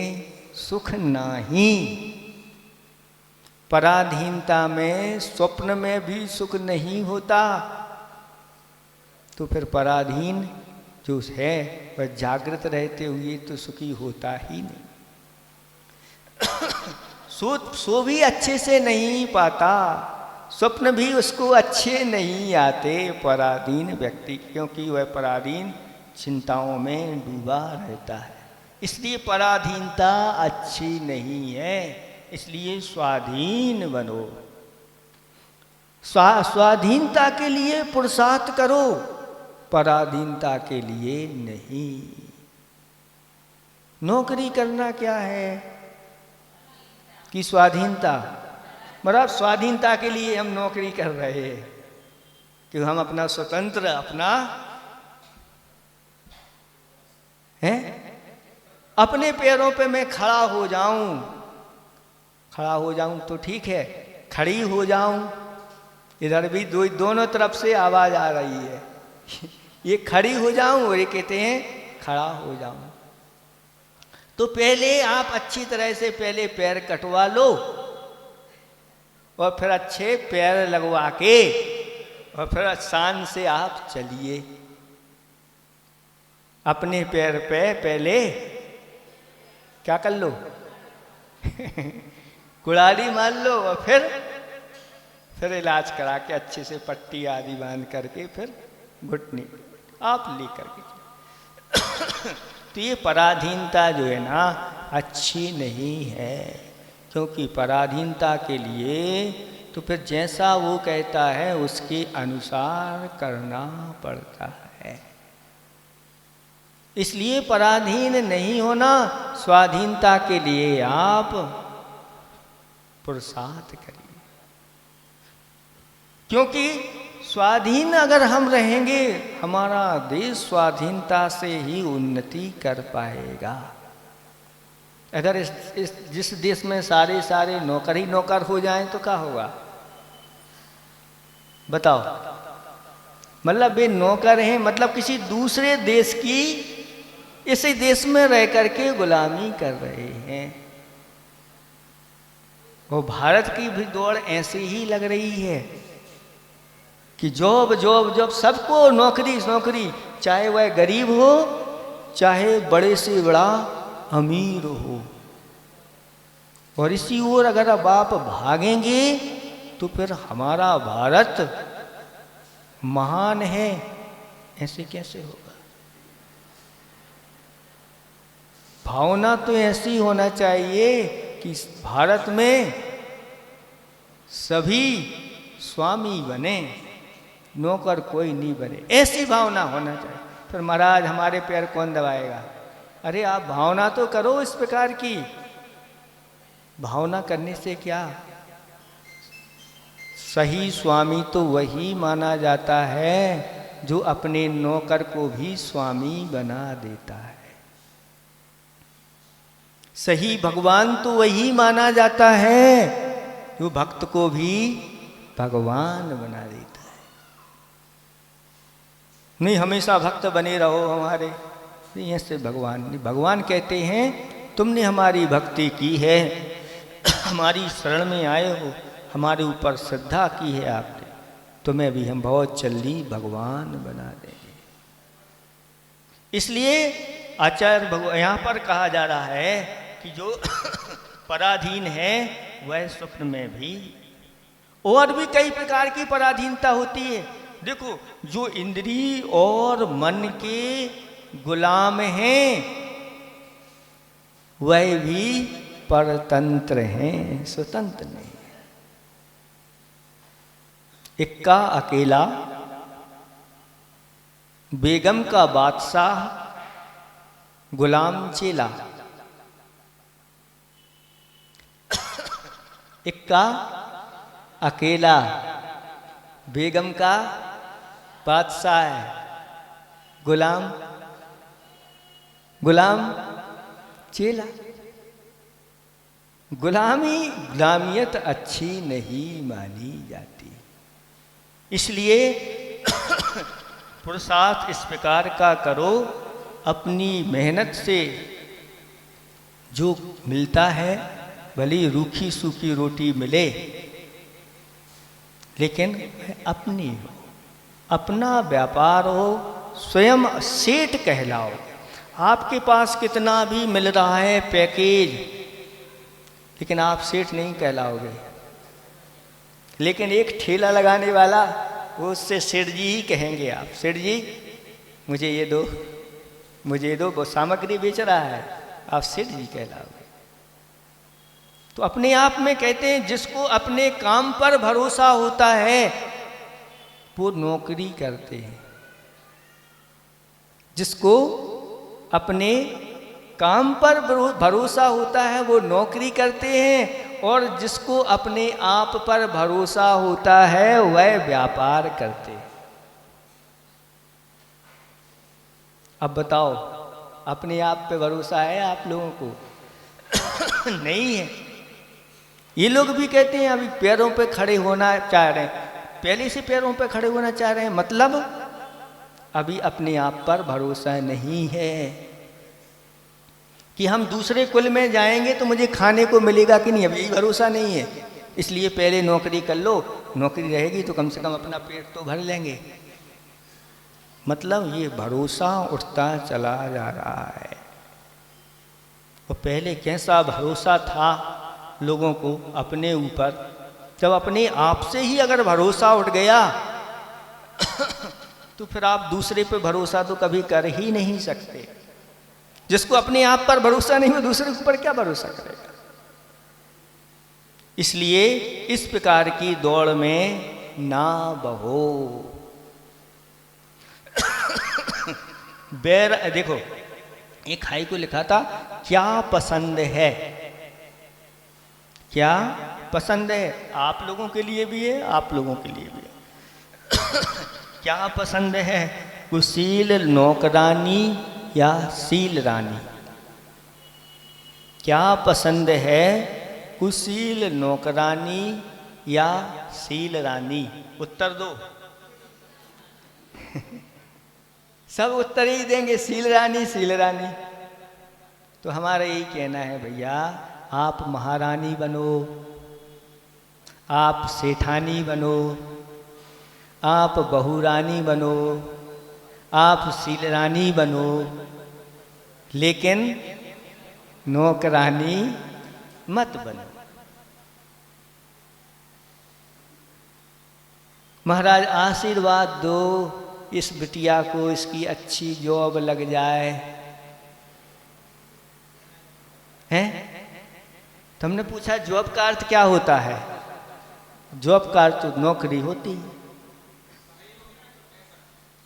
Speaker 1: सुख नाही। पराधीनता में स्वप्न में भी सुख नहीं होता, तो फिर पराधीन जो है वह जागृत रहते हुए तो सुखी होता ही नहीं। सो भी अच्छे से नहीं पाता, स्वप्न भी उसको अच्छे नहीं आते पराधीन व्यक्ति, क्योंकि वह पराधीन चिंताओं में डूबा रहता है। इसलिए पराधीनता अच्छी नहीं है, इसलिए स्वाधीन बनो। स्वाधीनता के लिए पुरुषार्थ करो, पराधीनता के लिए नहीं। नौकरी करना क्या है कि स्वाधीनता, मतलब स्वाधीनता के लिए हम नौकरी कर रहे हैं कि हम अपना स्वतंत्र अपना है, अपने पैरों पे मैं खड़ा हो जाऊं तो ठीक है, खड़ी हो जाऊं। इधर भी दोनों तरफ से आवाज आ रही है ये खड़ी हो जाऊं और ये कहते हैं खड़ा हो जाऊं। तो पहले आप अच्छी तरह से पहले पैर कटवा लो और फिर अच्छे पैर लगवा के और फिर शान से आप चलिए। अपने पैर पे पहले क्या कर लो कुड़ाली मार लो और फिर इलाज करा के अच्छे से पट्टी आदि बांध करके फिर घुटने आप लेकर के तो ये पराधीनता जो है ना अच्छी नहीं है, क्योंकि पराधीनता के लिए तो फिर जैसा वो कहता है उसके अनुसार करना पड़ता है। इसलिए पराधीन नहीं होना, स्वाधीनता के लिए आप पुरुषार्थ करिए। क्योंकि स्वाधीन अगर हम रहेंगे, हमारा देश स्वाधीनता से ही उन्नति कर पाएगा। अगर जिस देश में सारे नौकर ही नौकर हो जाएं तो क्या होगा बताओ। मतलब वे नौकर हैं, मतलब किसी दूसरे देश की इसी देश में रह करके गुलामी कर रहे हैं। वो भारत की भी दौड़ ऐसी ही लग रही है कि जॉब जॉब जॉब सबको नौकरी नौकरी, चाहे वह गरीब हो चाहे बड़े से बड़ा अमीर हो। और इसी ओर अगर अब आप भागेंगे तो फिर हमारा भारत महान है, ऐसे कैसे होगा। भावना तो ऐसी होना चाहिए कि भारत में सभी स्वामी बने, नौकर कोई नहीं बने, ऐसी भावना होना चाहिए। फिर महाराज हमारे पैर कौन दबाएगा। अरे आप भावना तो करो इस प्रकार की। भावना करने से क्या, सही स्वामी तो वही माना जाता है जो अपने नौकर को भी स्वामी बना देता है। सही भगवान तो वही माना जाता है जो भक्त को भी भगवान बना देता है। नहीं हमेशा भक्त बने रहो हमारे, नहीं ऐसे भगवान नहीं। भगवान कहते हैं तुमने हमारी भक्ति की है, हमारी शरण में आए हो, हमारे ऊपर श्रद्धा की है आपने, तुम्हें भी हम बहुत जल्दी भगवान बना देंगे। इसलिए आचार्य भगवान यहाँ पर कहा जा रहा है कि जो पराधीन है वह स्वप्न में भी, और भी कई प्रकार की पराधीनता होती है। देखो जो इंद्रिय और मन के गुलाम हैं वह भी परतंत्र हैं, स्वतंत्र नहीं। इक्का अकेला, बेगम का बादशाह, गुलाम चेला। इक्का अकेला, बेगम का बादशाह है, गुलाम चेला। गुलामियत अच्छी नहीं मानी जाती। इसलिए पुरुषार्थ इस प्रकार का करो, अपनी मेहनत से जो मिलता है, भली रूखी सूखी रोटी मिले, लेकिन अपनी हो, अपना व्यापार हो, स्वयं सेठ कहलाओ। आपके पास कितना भी मिल रहा है पैकेज, लेकिन आप सेठ नहीं कहलाओगे। लेकिन एक ठेला लगाने वाला, वो उससे सेठ जी ही कहेंगे आप, सेठ जी मुझे ये दो, मुझे ये दो, वो सामग्री बेच रहा है, आप सेठ जी कहलाओगे। तो अपने आप में कहते हैं जिसको अपने काम पर भरोसा होता है वो नौकरी करते हैं। जिसको अपने काम पर भरोसा होता है वो नौकरी करते हैं, और जिसको अपने आप पर भरोसा होता है वह व्यापार करते हैं। अब बताओ, अपने आप पे भरोसा है आप लोगों को? नहीं है। ये लोग भी कहते हैं अभी पैरों पे खड़े होना चाह रहे हैं, पहले से पैरों पे खड़े होना चाह रहे हैं, मतलब अभी अपने आप पर भरोसा नहीं है कि हम दूसरे कुल में जाएंगे तो मुझे खाने को मिलेगा कि नहीं, अभी यही भरोसा नहीं है। इसलिए पहले नौकरी कर लो, नौकरी रहेगी तो कम से कम अपना पेट तो भर लेंगे। मतलब ये भरोसा उठता चला जा रहा है। और पहले कैसा भरोसा था लोगों को अपने ऊपर, जब अपने आप से ही अगर भरोसा उठ गया तो फिर आप दूसरे पे भरोसा तो कभी कर ही नहीं सकते। जिसको अपने आप पर भरोसा नहीं हो, दूसरे के ऊपर क्या भरोसा करेगा? इसलिए इस प्रकार की दौड़ में ना बहो। देखो एक हाई को लिखा था, क्या पसंद है, क्या पसंद है, आप लोगों के लिए भी है, आप लोगों के लिए भी है। क्या पसंद है, कुशील नौकरानी या सील रानी? क्या पसंद है, कुशील नौकरानी या सील रानी? उत्तर दो। सब उत्तर ही देंगे, सील रानी, सील रानी। तो हमारा यही कहना है भैया, आप महारानी बनो, आप सेठानी बनो, आप बहुरानी बनो, आप सीलरानी बनो, लेकिन नौकरानी मत बनो। महाराज आशीर्वाद दो इस बिटिया को, इसकी अच्छी जॉब लग जाए, हैं? तो हमने पूछा जॉब का अर्थ क्या होता है? जॉब का अर्थ तो नौकरी होती है।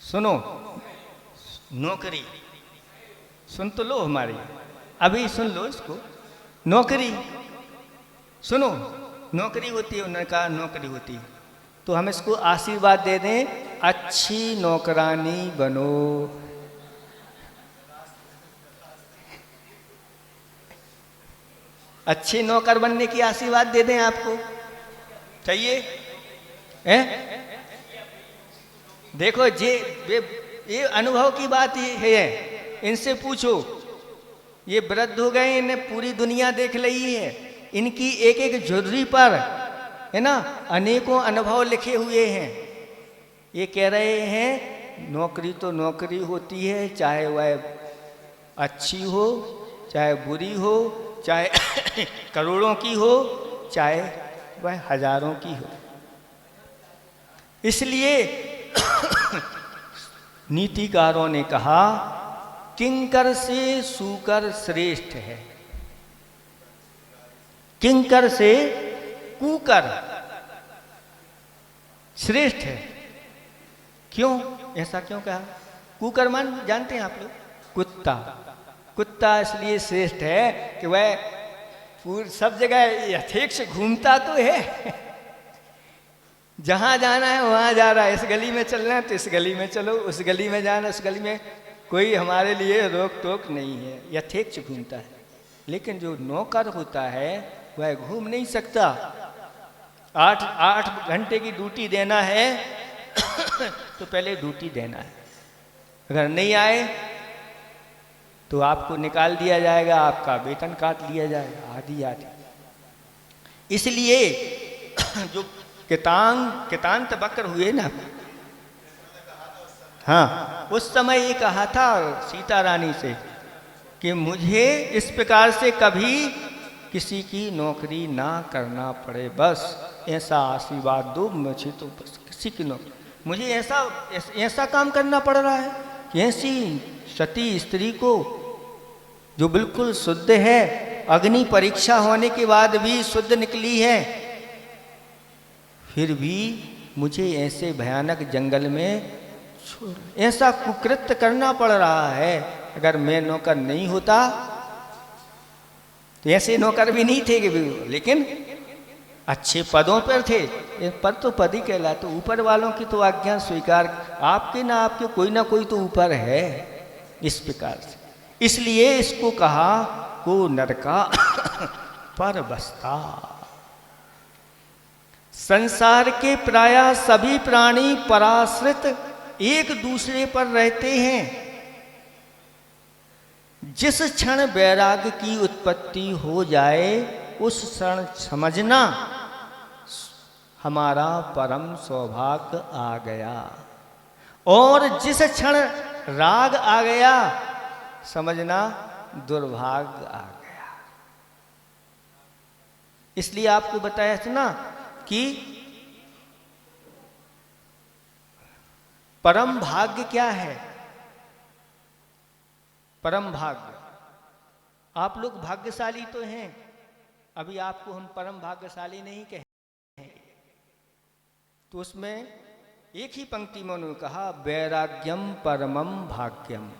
Speaker 1: सुनो, नौकरी सुन तो लो, हमारी अभी सुन लो इसको। नौकरी सुनो, नौकरी होती है, उन्होंने कहा नौकरी होती है। तो हम इसको आशीर्वाद दे दें, अच्छी नौकरानी बनो। अच्छे नौकर बनने की आशीर्वाद दे दें आपको, चाहिए है? देखो ये अनुभव की बात ये है, इनसे पूछो, ये वृद्ध हो गए, इन्हें पूरी दुनिया देख ली है, इनकी एक एक झुर्री पर है ना अनेकों अनुभव लिखे हुए हैं। ये कह रहे हैं नौकरी तो नौकरी होती है, चाहे वह अच्छी हो चाहे बुरी हो, चाहे करोड़ों की हो चाहे वह हजारों की हो। इसलिए नीतिकारों ने कहा किंकर से सूकर श्रेष्ठ है, किंकर से कूकर श्रेष्ठ है। क्यों, ऐसा क्यों कहा? कूकर मान जानते हैं आप लोग? कुत्ता, कुत्ता इसलिए श्रेष्ठ है कि वह पूरी सब जगह यथेक्ष घूमता तो है, जहां जाना है वहां जा रहा है, इस गली में चलना है तो इस गली में चलो, उस गली में जाना उस गली में, कोई हमारे लिए रोक टोक नहीं है, यथेक्ष घूमता है। लेकिन जो नौकर होता है वह घूम नहीं सकता। 8 घंटे की ड्यूटी देना है तो पहले ड्यूटी देना है, अगर नहीं आए तो आपको निकाल दिया जाएगा, आपका वेतन काट लिया जाएगा, आदि आदि। इसलिए जो कितांत बकर हुए ना, हाँ, उस समय ये कहा था सीता रानी से कि मुझे इस प्रकार से कभी किसी की नौकरी ना करना पड़े, बस ऐसा आशीर्वाद दो मुझे, तो बस किसी की नौकरी, मुझे ऐसा काम करना पड़ रहा है कि ऐसी सती स्त्री को जो बिल्कुल शुद्ध है, अग्नि परीक्षा होने के बाद भी शुद्ध निकली है, फिर भी मुझे ऐसे भयानक जंगल में ऐसा कुकृत्य करना पड़ रहा है। अगर मैं नौकर नहीं होता तो ऐसे नौकर भी नहीं थे कि लेकिन अच्छे पदों पर थे, पद तो पद ही कहलाते, ऊपर वालों की तो आज्ञा स्वीकार, आपके ना आपके कोई ना कोई तो ऊपर है, इस प्रकार से। इसलिए इसको कहा को नरका पर बसता। संसार के प्राय सभी प्राणी पराश्रित एक दूसरे पर रहते हैं। जिस क्षण वैराग्य की उत्पत्ति हो जाए उस क्षण समझना हमारा परम सौभाग्य आ गया, और जिस क्षण राग आ गया समझना दुर्भाग्य आ गया। इसलिए आपको बताया था ना कि परम भाग्य क्या है। परम भाग्य, आप लोग भाग्यशाली तो हैं, अभी आपको हम परम भाग्यशाली नहीं कहेंगे। तो उसमें एक ही पंक्ति में उन्होंने कहा वैराग्यम परमम भाग्यम,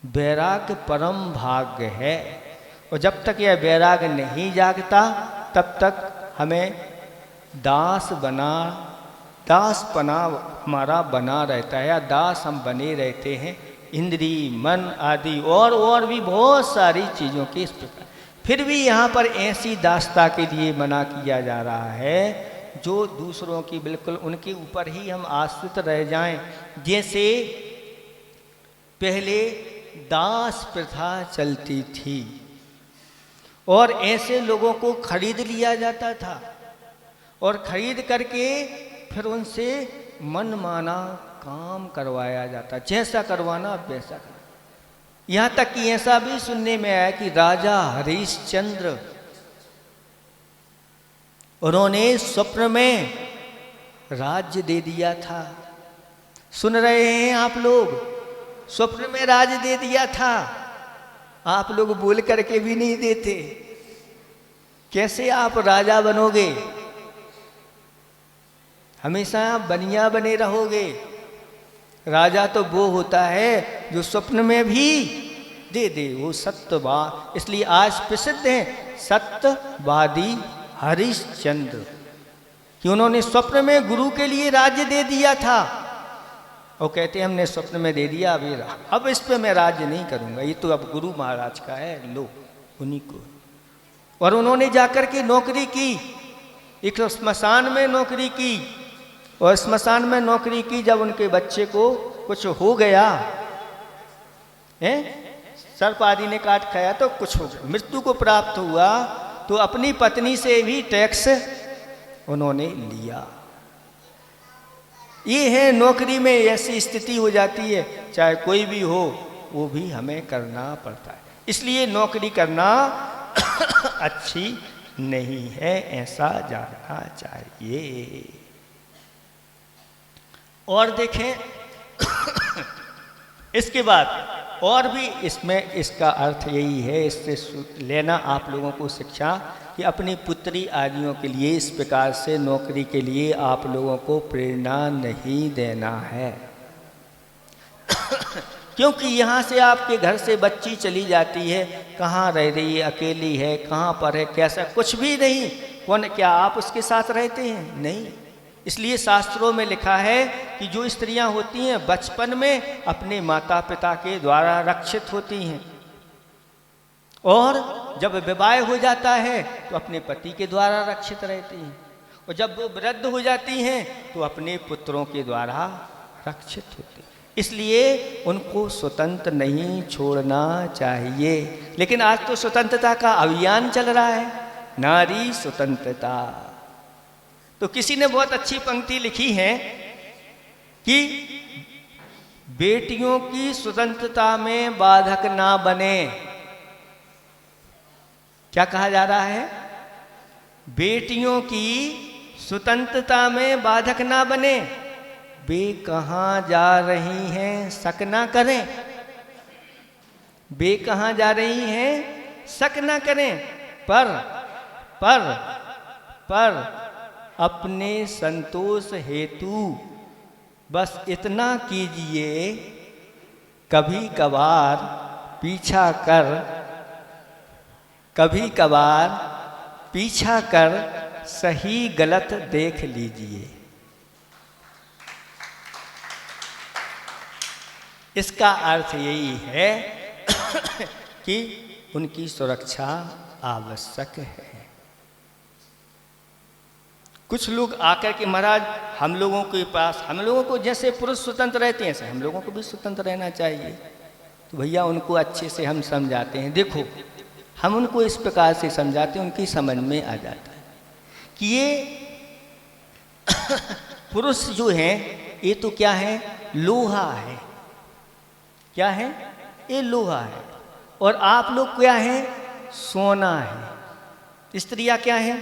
Speaker 1: वैराग्य परम भाग्य है। और जब तक यह वैराग्य नहीं जागता तब तक हमें दासपना हमारा बना रहता है, या दास हम बने रहते हैं, इंद्री मन आदि और भी बहुत सारी चीज़ों के इस प्रकार। फिर भी यहाँ पर ऐसी दासता के लिए मना किया जा रहा है जो दूसरों की बिल्कुल उनके ऊपर ही हम आश्रित रह जाएं। जैसे पहले दास प्रथा चलती थी और ऐसे लोगों को खरीद लिया जाता था, और खरीद करके फिर उनसे मनमाना काम करवाया जाता, जैसा करवाना वैसा करवाना। यहाँ तक कि ऐसा भी सुनने में आया कि राजा हरिश्चंद्र, उन्होंने स्वप्न में राज्य दे दिया था। सुन रहे हैं आप लोग, स्वप्न में राज्य दे दिया था। आप लोग बोल करके भी नहीं देते, कैसे आप राजा बनोगे? हमेशा आप बनिया बने रहोगे। राजा तो वो होता है जो स्वप्न में भी दे दे, वो सत्यवाद। इसलिए आज प्रसिद्ध है सत्यवादी हरिश्चंद्र, कि उन्होंने स्वप्न में गुरु के लिए राज्य दे दिया था, और कहते हैं हमने स्वप्न में दे दिया, अब इस पे मैं राज्य नहीं करूंगा, ये तो अब गुरु महाराज का है, लो उन्हीं को। और उन्होंने जाकर के नौकरी की, एक स्मशान में नौकरी की, और स्मशान में नौकरी की। जब उनके बच्चे को कुछ हो गया है, सर्प आदि ने काट खाया तो कुछ हो गया, मृत्यु को प्राप्त हुआ, तो अपनी पत्नी से भी टैक्स उन्होंने लिया। ये है नौकरी में ऐसी स्थिति हो जाती है, चाहे कोई भी हो वो भी हमें करना पड़ता है। इसलिए नौकरी करना अच्छी नहीं है, ऐसा जानना चाहिए। और देखें इसके बाद और भी इसमें इसका अर्थ यही है, इससे लेना आप लोगों को शिक्षा कि अपनी पुत्री आदियों के लिए इस प्रकार से नौकरी के लिए आप लोगों को प्रेरणा नहीं देना है। क्योंकि यहाँ से आपके घर से बच्ची चली जाती है, कहाँ रह रही है, अकेली है, कहाँ पर है, कैसा, कुछ भी नहीं, कौन, क्या आप उसके साथ रहते हैं? नहीं। इसलिए शास्त्रों में लिखा है कि जो स्त्रियां होती हैं बचपन में अपने माता पिता के द्वारा रक्षित होती हैं, और जब विवाह हो जाता है तो अपने पति के द्वारा रक्षित रहती हैं, और जब वो वृद्ध हो जाती हैं तो अपने पुत्रों के द्वारा रक्षित होती हैं। इसलिए उनको स्वतंत्र नहीं छोड़ना चाहिए। लेकिन आज तो स्वतंत्रता का अभियान चल रहा है, नारी स्वतंत्रता। तो किसी ने बहुत अच्छी पंक्ति लिखी है कि बेटियों की स्वतंत्रता में बाधक ना बने। क्या कहा जा रहा है? बेटियों की स्वतंत्रता में बाधक ना बने, वे कहाँ जा रही हैं शक ना करें, वे कहाँ जा रही हैं शक ना करें, पर अपने संतोष हेतु बस इतना कीजिए, कभी कभार पीछा कर सही गलत देख लीजिए। इसका अर्थ यही है कि उनकी सुरक्षा आवश्यक है। कुछ लोग आकर के महाराज हम लोगों के पास, हम लोगों को जैसे पुरुष स्वतंत्र रहते हैं ऐसे हम लोगों को भी स्वतंत्र रहना चाहिए। तो भैया उनको अच्छे से हम समझाते हैं। देखो हम उनको इस प्रकार से समझाते हैं, उनकी समझ में आ जाता है कि ये पुरुष जो हैं ये तो क्या है, लोहा है। क्या है? ये लोहा है। और आप लोग क्या हैं? सोना है। स्त्रियां क्या है?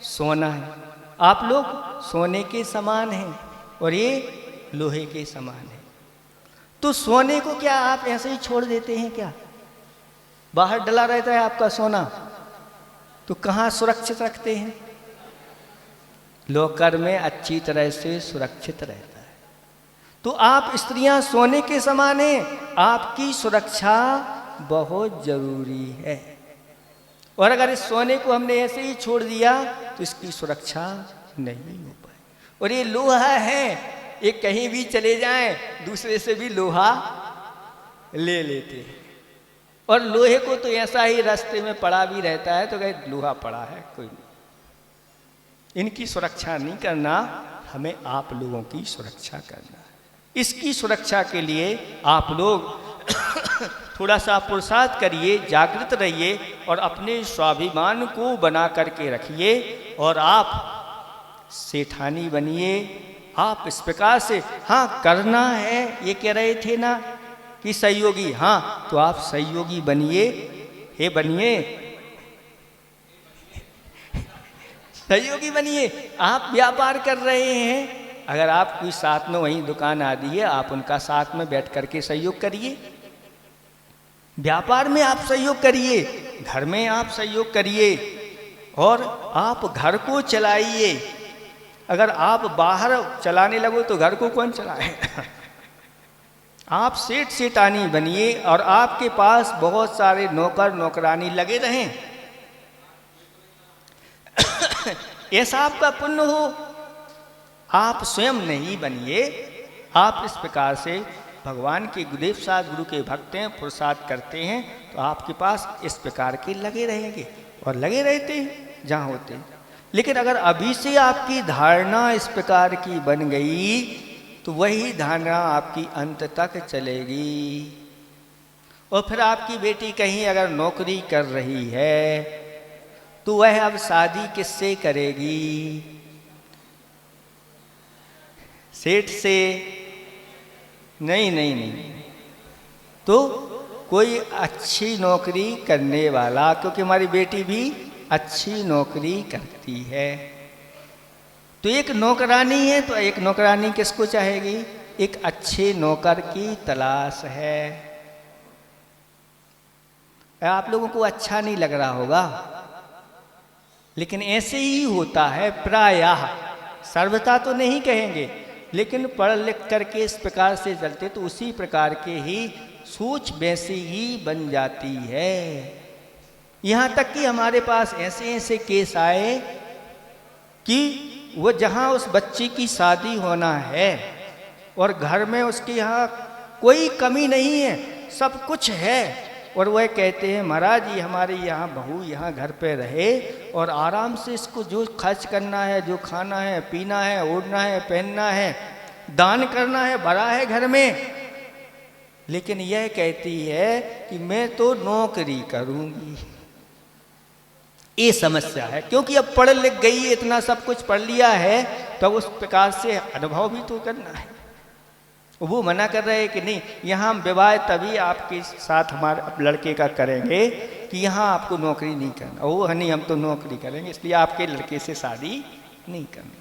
Speaker 1: सोना है। आप लोग सोने के समान हैं और ये लोहे के समान है। तो सोने को क्या आप ऐसे ही छोड़ देते हैं क्या? बाहर डला रहता है आपका सोना, तो कहाँ सुरक्षित रखते हैं? लॉकर में अच्छी तरह से सुरक्षित रहता है। तो आप स्त्रियां सोने के समान हैं, आपकी सुरक्षा बहुत जरूरी है। और अगर इस सोने को हमने ऐसे ही छोड़ दिया तो इसकी सुरक्षा नहीं हो पाए। और ये लोहा है, ये कहीं भी चले जाएं दूसरे से भी लोहा ले लेते हैं। और लोहे को तो ऐसा ही रास्ते में पड़ा भी रहता है तो कहे लोहा पड़ा है, कोई नहीं। इनकी सुरक्षा नहीं करना, हमें आप लोगों की सुरक्षा करना है। इसकी सुरक्षा के लिए आप लोग थोड़ा सा पुरुषार्थ करिए, जागृत रहिए और अपने स्वाभिमान को बना करके रखिए और आप सेठानी बनिए। आप इस प्रकार से, हाँ करना है, ये कह रहे थे ना कि सहयोगी, हाँ तो आप सहयोगी बनिए, हे बनिए, सहयोगी बनिए। आप व्यापार कर रहे हैं, अगर आप कोई साथ में वहीं दुकान आदि है, आप उनका साथ में बैठ करके सहयोग करिए। व्यापार में आप सहयोग करिए, घर में आप सहयोग करिए और आप घर को चलाइए। अगर आप बाहर चलाने लगो तो घर को कौन चलाए? आप सेठ सेठानी बनिए और आपके पास बहुत सारे नौकर नौकरानी लगे रहें। ऐसा आपका पुण्य हो। आप स्वयं नहीं बनिए। आप इस प्रकार से भगवान के गुरुदेव साथ गुरु के भक्त हैं, पुरुषार्थ करते हैं, तो आपके पास इस प्रकार के लगे रहेंगे। और लगे रहते हैं जहाँ होते हैं। लेकिन अगर अभी से आपकी धारणा इस प्रकार की बन गई तो वही धारणा आपकी अंत तक चलेगी। और फिर आपकी बेटी कहीं अगर नौकरी कर रही है तो वह अब शादी किससे करेगी? सेठ से? नहीं नहीं नहीं। तो कोई अच्छी नौकरी करने वाला, क्योंकि हमारी बेटी भी अच्छी नौकरी करती है। तो एक नौकरानी है तो एक नौकरानी किसको चाहेगी? एक अच्छे नौकर की तलाश है। आप लोगों को अच्छा नहीं लग रहा होगा, लेकिन ऐसे ही होता है प्रायः। सर्वथा तो नहीं कहेंगे, लेकिन पढ़ लिख करके इस प्रकार से चलते तो उसी प्रकार के ही सोच वैसी ही बन जाती है। यहाँ तक कि हमारे पास ऐसे ऐसे केस आए कि वो जहाँ उस बच्ची की शादी होना है और घर में उसके यहाँ कोई कमी नहीं है, सब कुछ है, और वह कहते हैं महाराज ये हमारे यहाँ बहू यहाँ घर पे रहे और आराम से इसको जो खर्च करना है, जो खाना है, पीना है, ओढ़ना है, पहनना है, दान करना है, भरा है घर में। लेकिन यह कहती है कि मैं तो नौकरी करूँगी। ये समस्या है, क्योंकि अब पढ़ लिख गई, इतना सब कुछ पढ़ लिया है, तो उस प्रकार से अनुभव भी तो करना है। वो मना कर रहे हैं कि नहीं, यहाँ हम विवाह तभी आपके साथ हमारे लड़के का करेंगे कि यहाँ आपको नौकरी नहीं करना। वो नहीं, हम तो नौकरी करेंगे, इसलिए आपके लड़के से शादी नहीं करनी।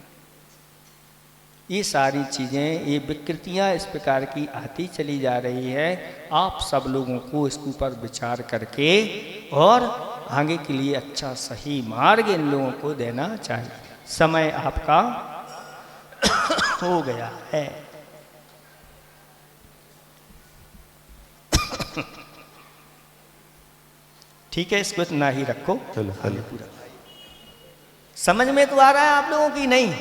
Speaker 1: ये सारी चीज़ें, ये विकृतियाँ इस प्रकार की आती चली जा रही है। आप सब लोगों को इसके ऊपर विचार करके और आगे के लिए अच्छा सही मार्ग इन लोगों को देना चाहिए। समय आपका हो गया है। ठीक है, इसको इतना ही रखो।
Speaker 2: चलो चलो
Speaker 1: पूरा समझ में तो आ रहा है आप लोगों की? नहीं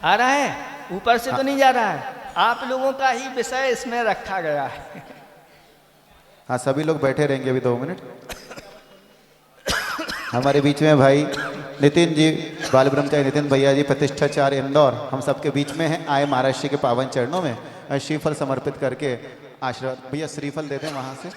Speaker 1: आ रहा है? ऊपर से तो नहीं जा रहा है? आप लोगों का ही विषय इसमें रखा गया है।
Speaker 3: हाँ, सभी लोग बैठे रहेंगे अभी 2 मिनट। हमारे बीच में भाई नितिन जी, बाल ब्रह्मचारी नितिन भैया जी, प्रतिष्ठाचार्य इंदौर, हम सबके बीच में हैं। आए महाराज जी के पावन चरणों में श्रीफल समर्पित करके आशीर्वाद। भैया श्रीफल देते हैं वहाँ से।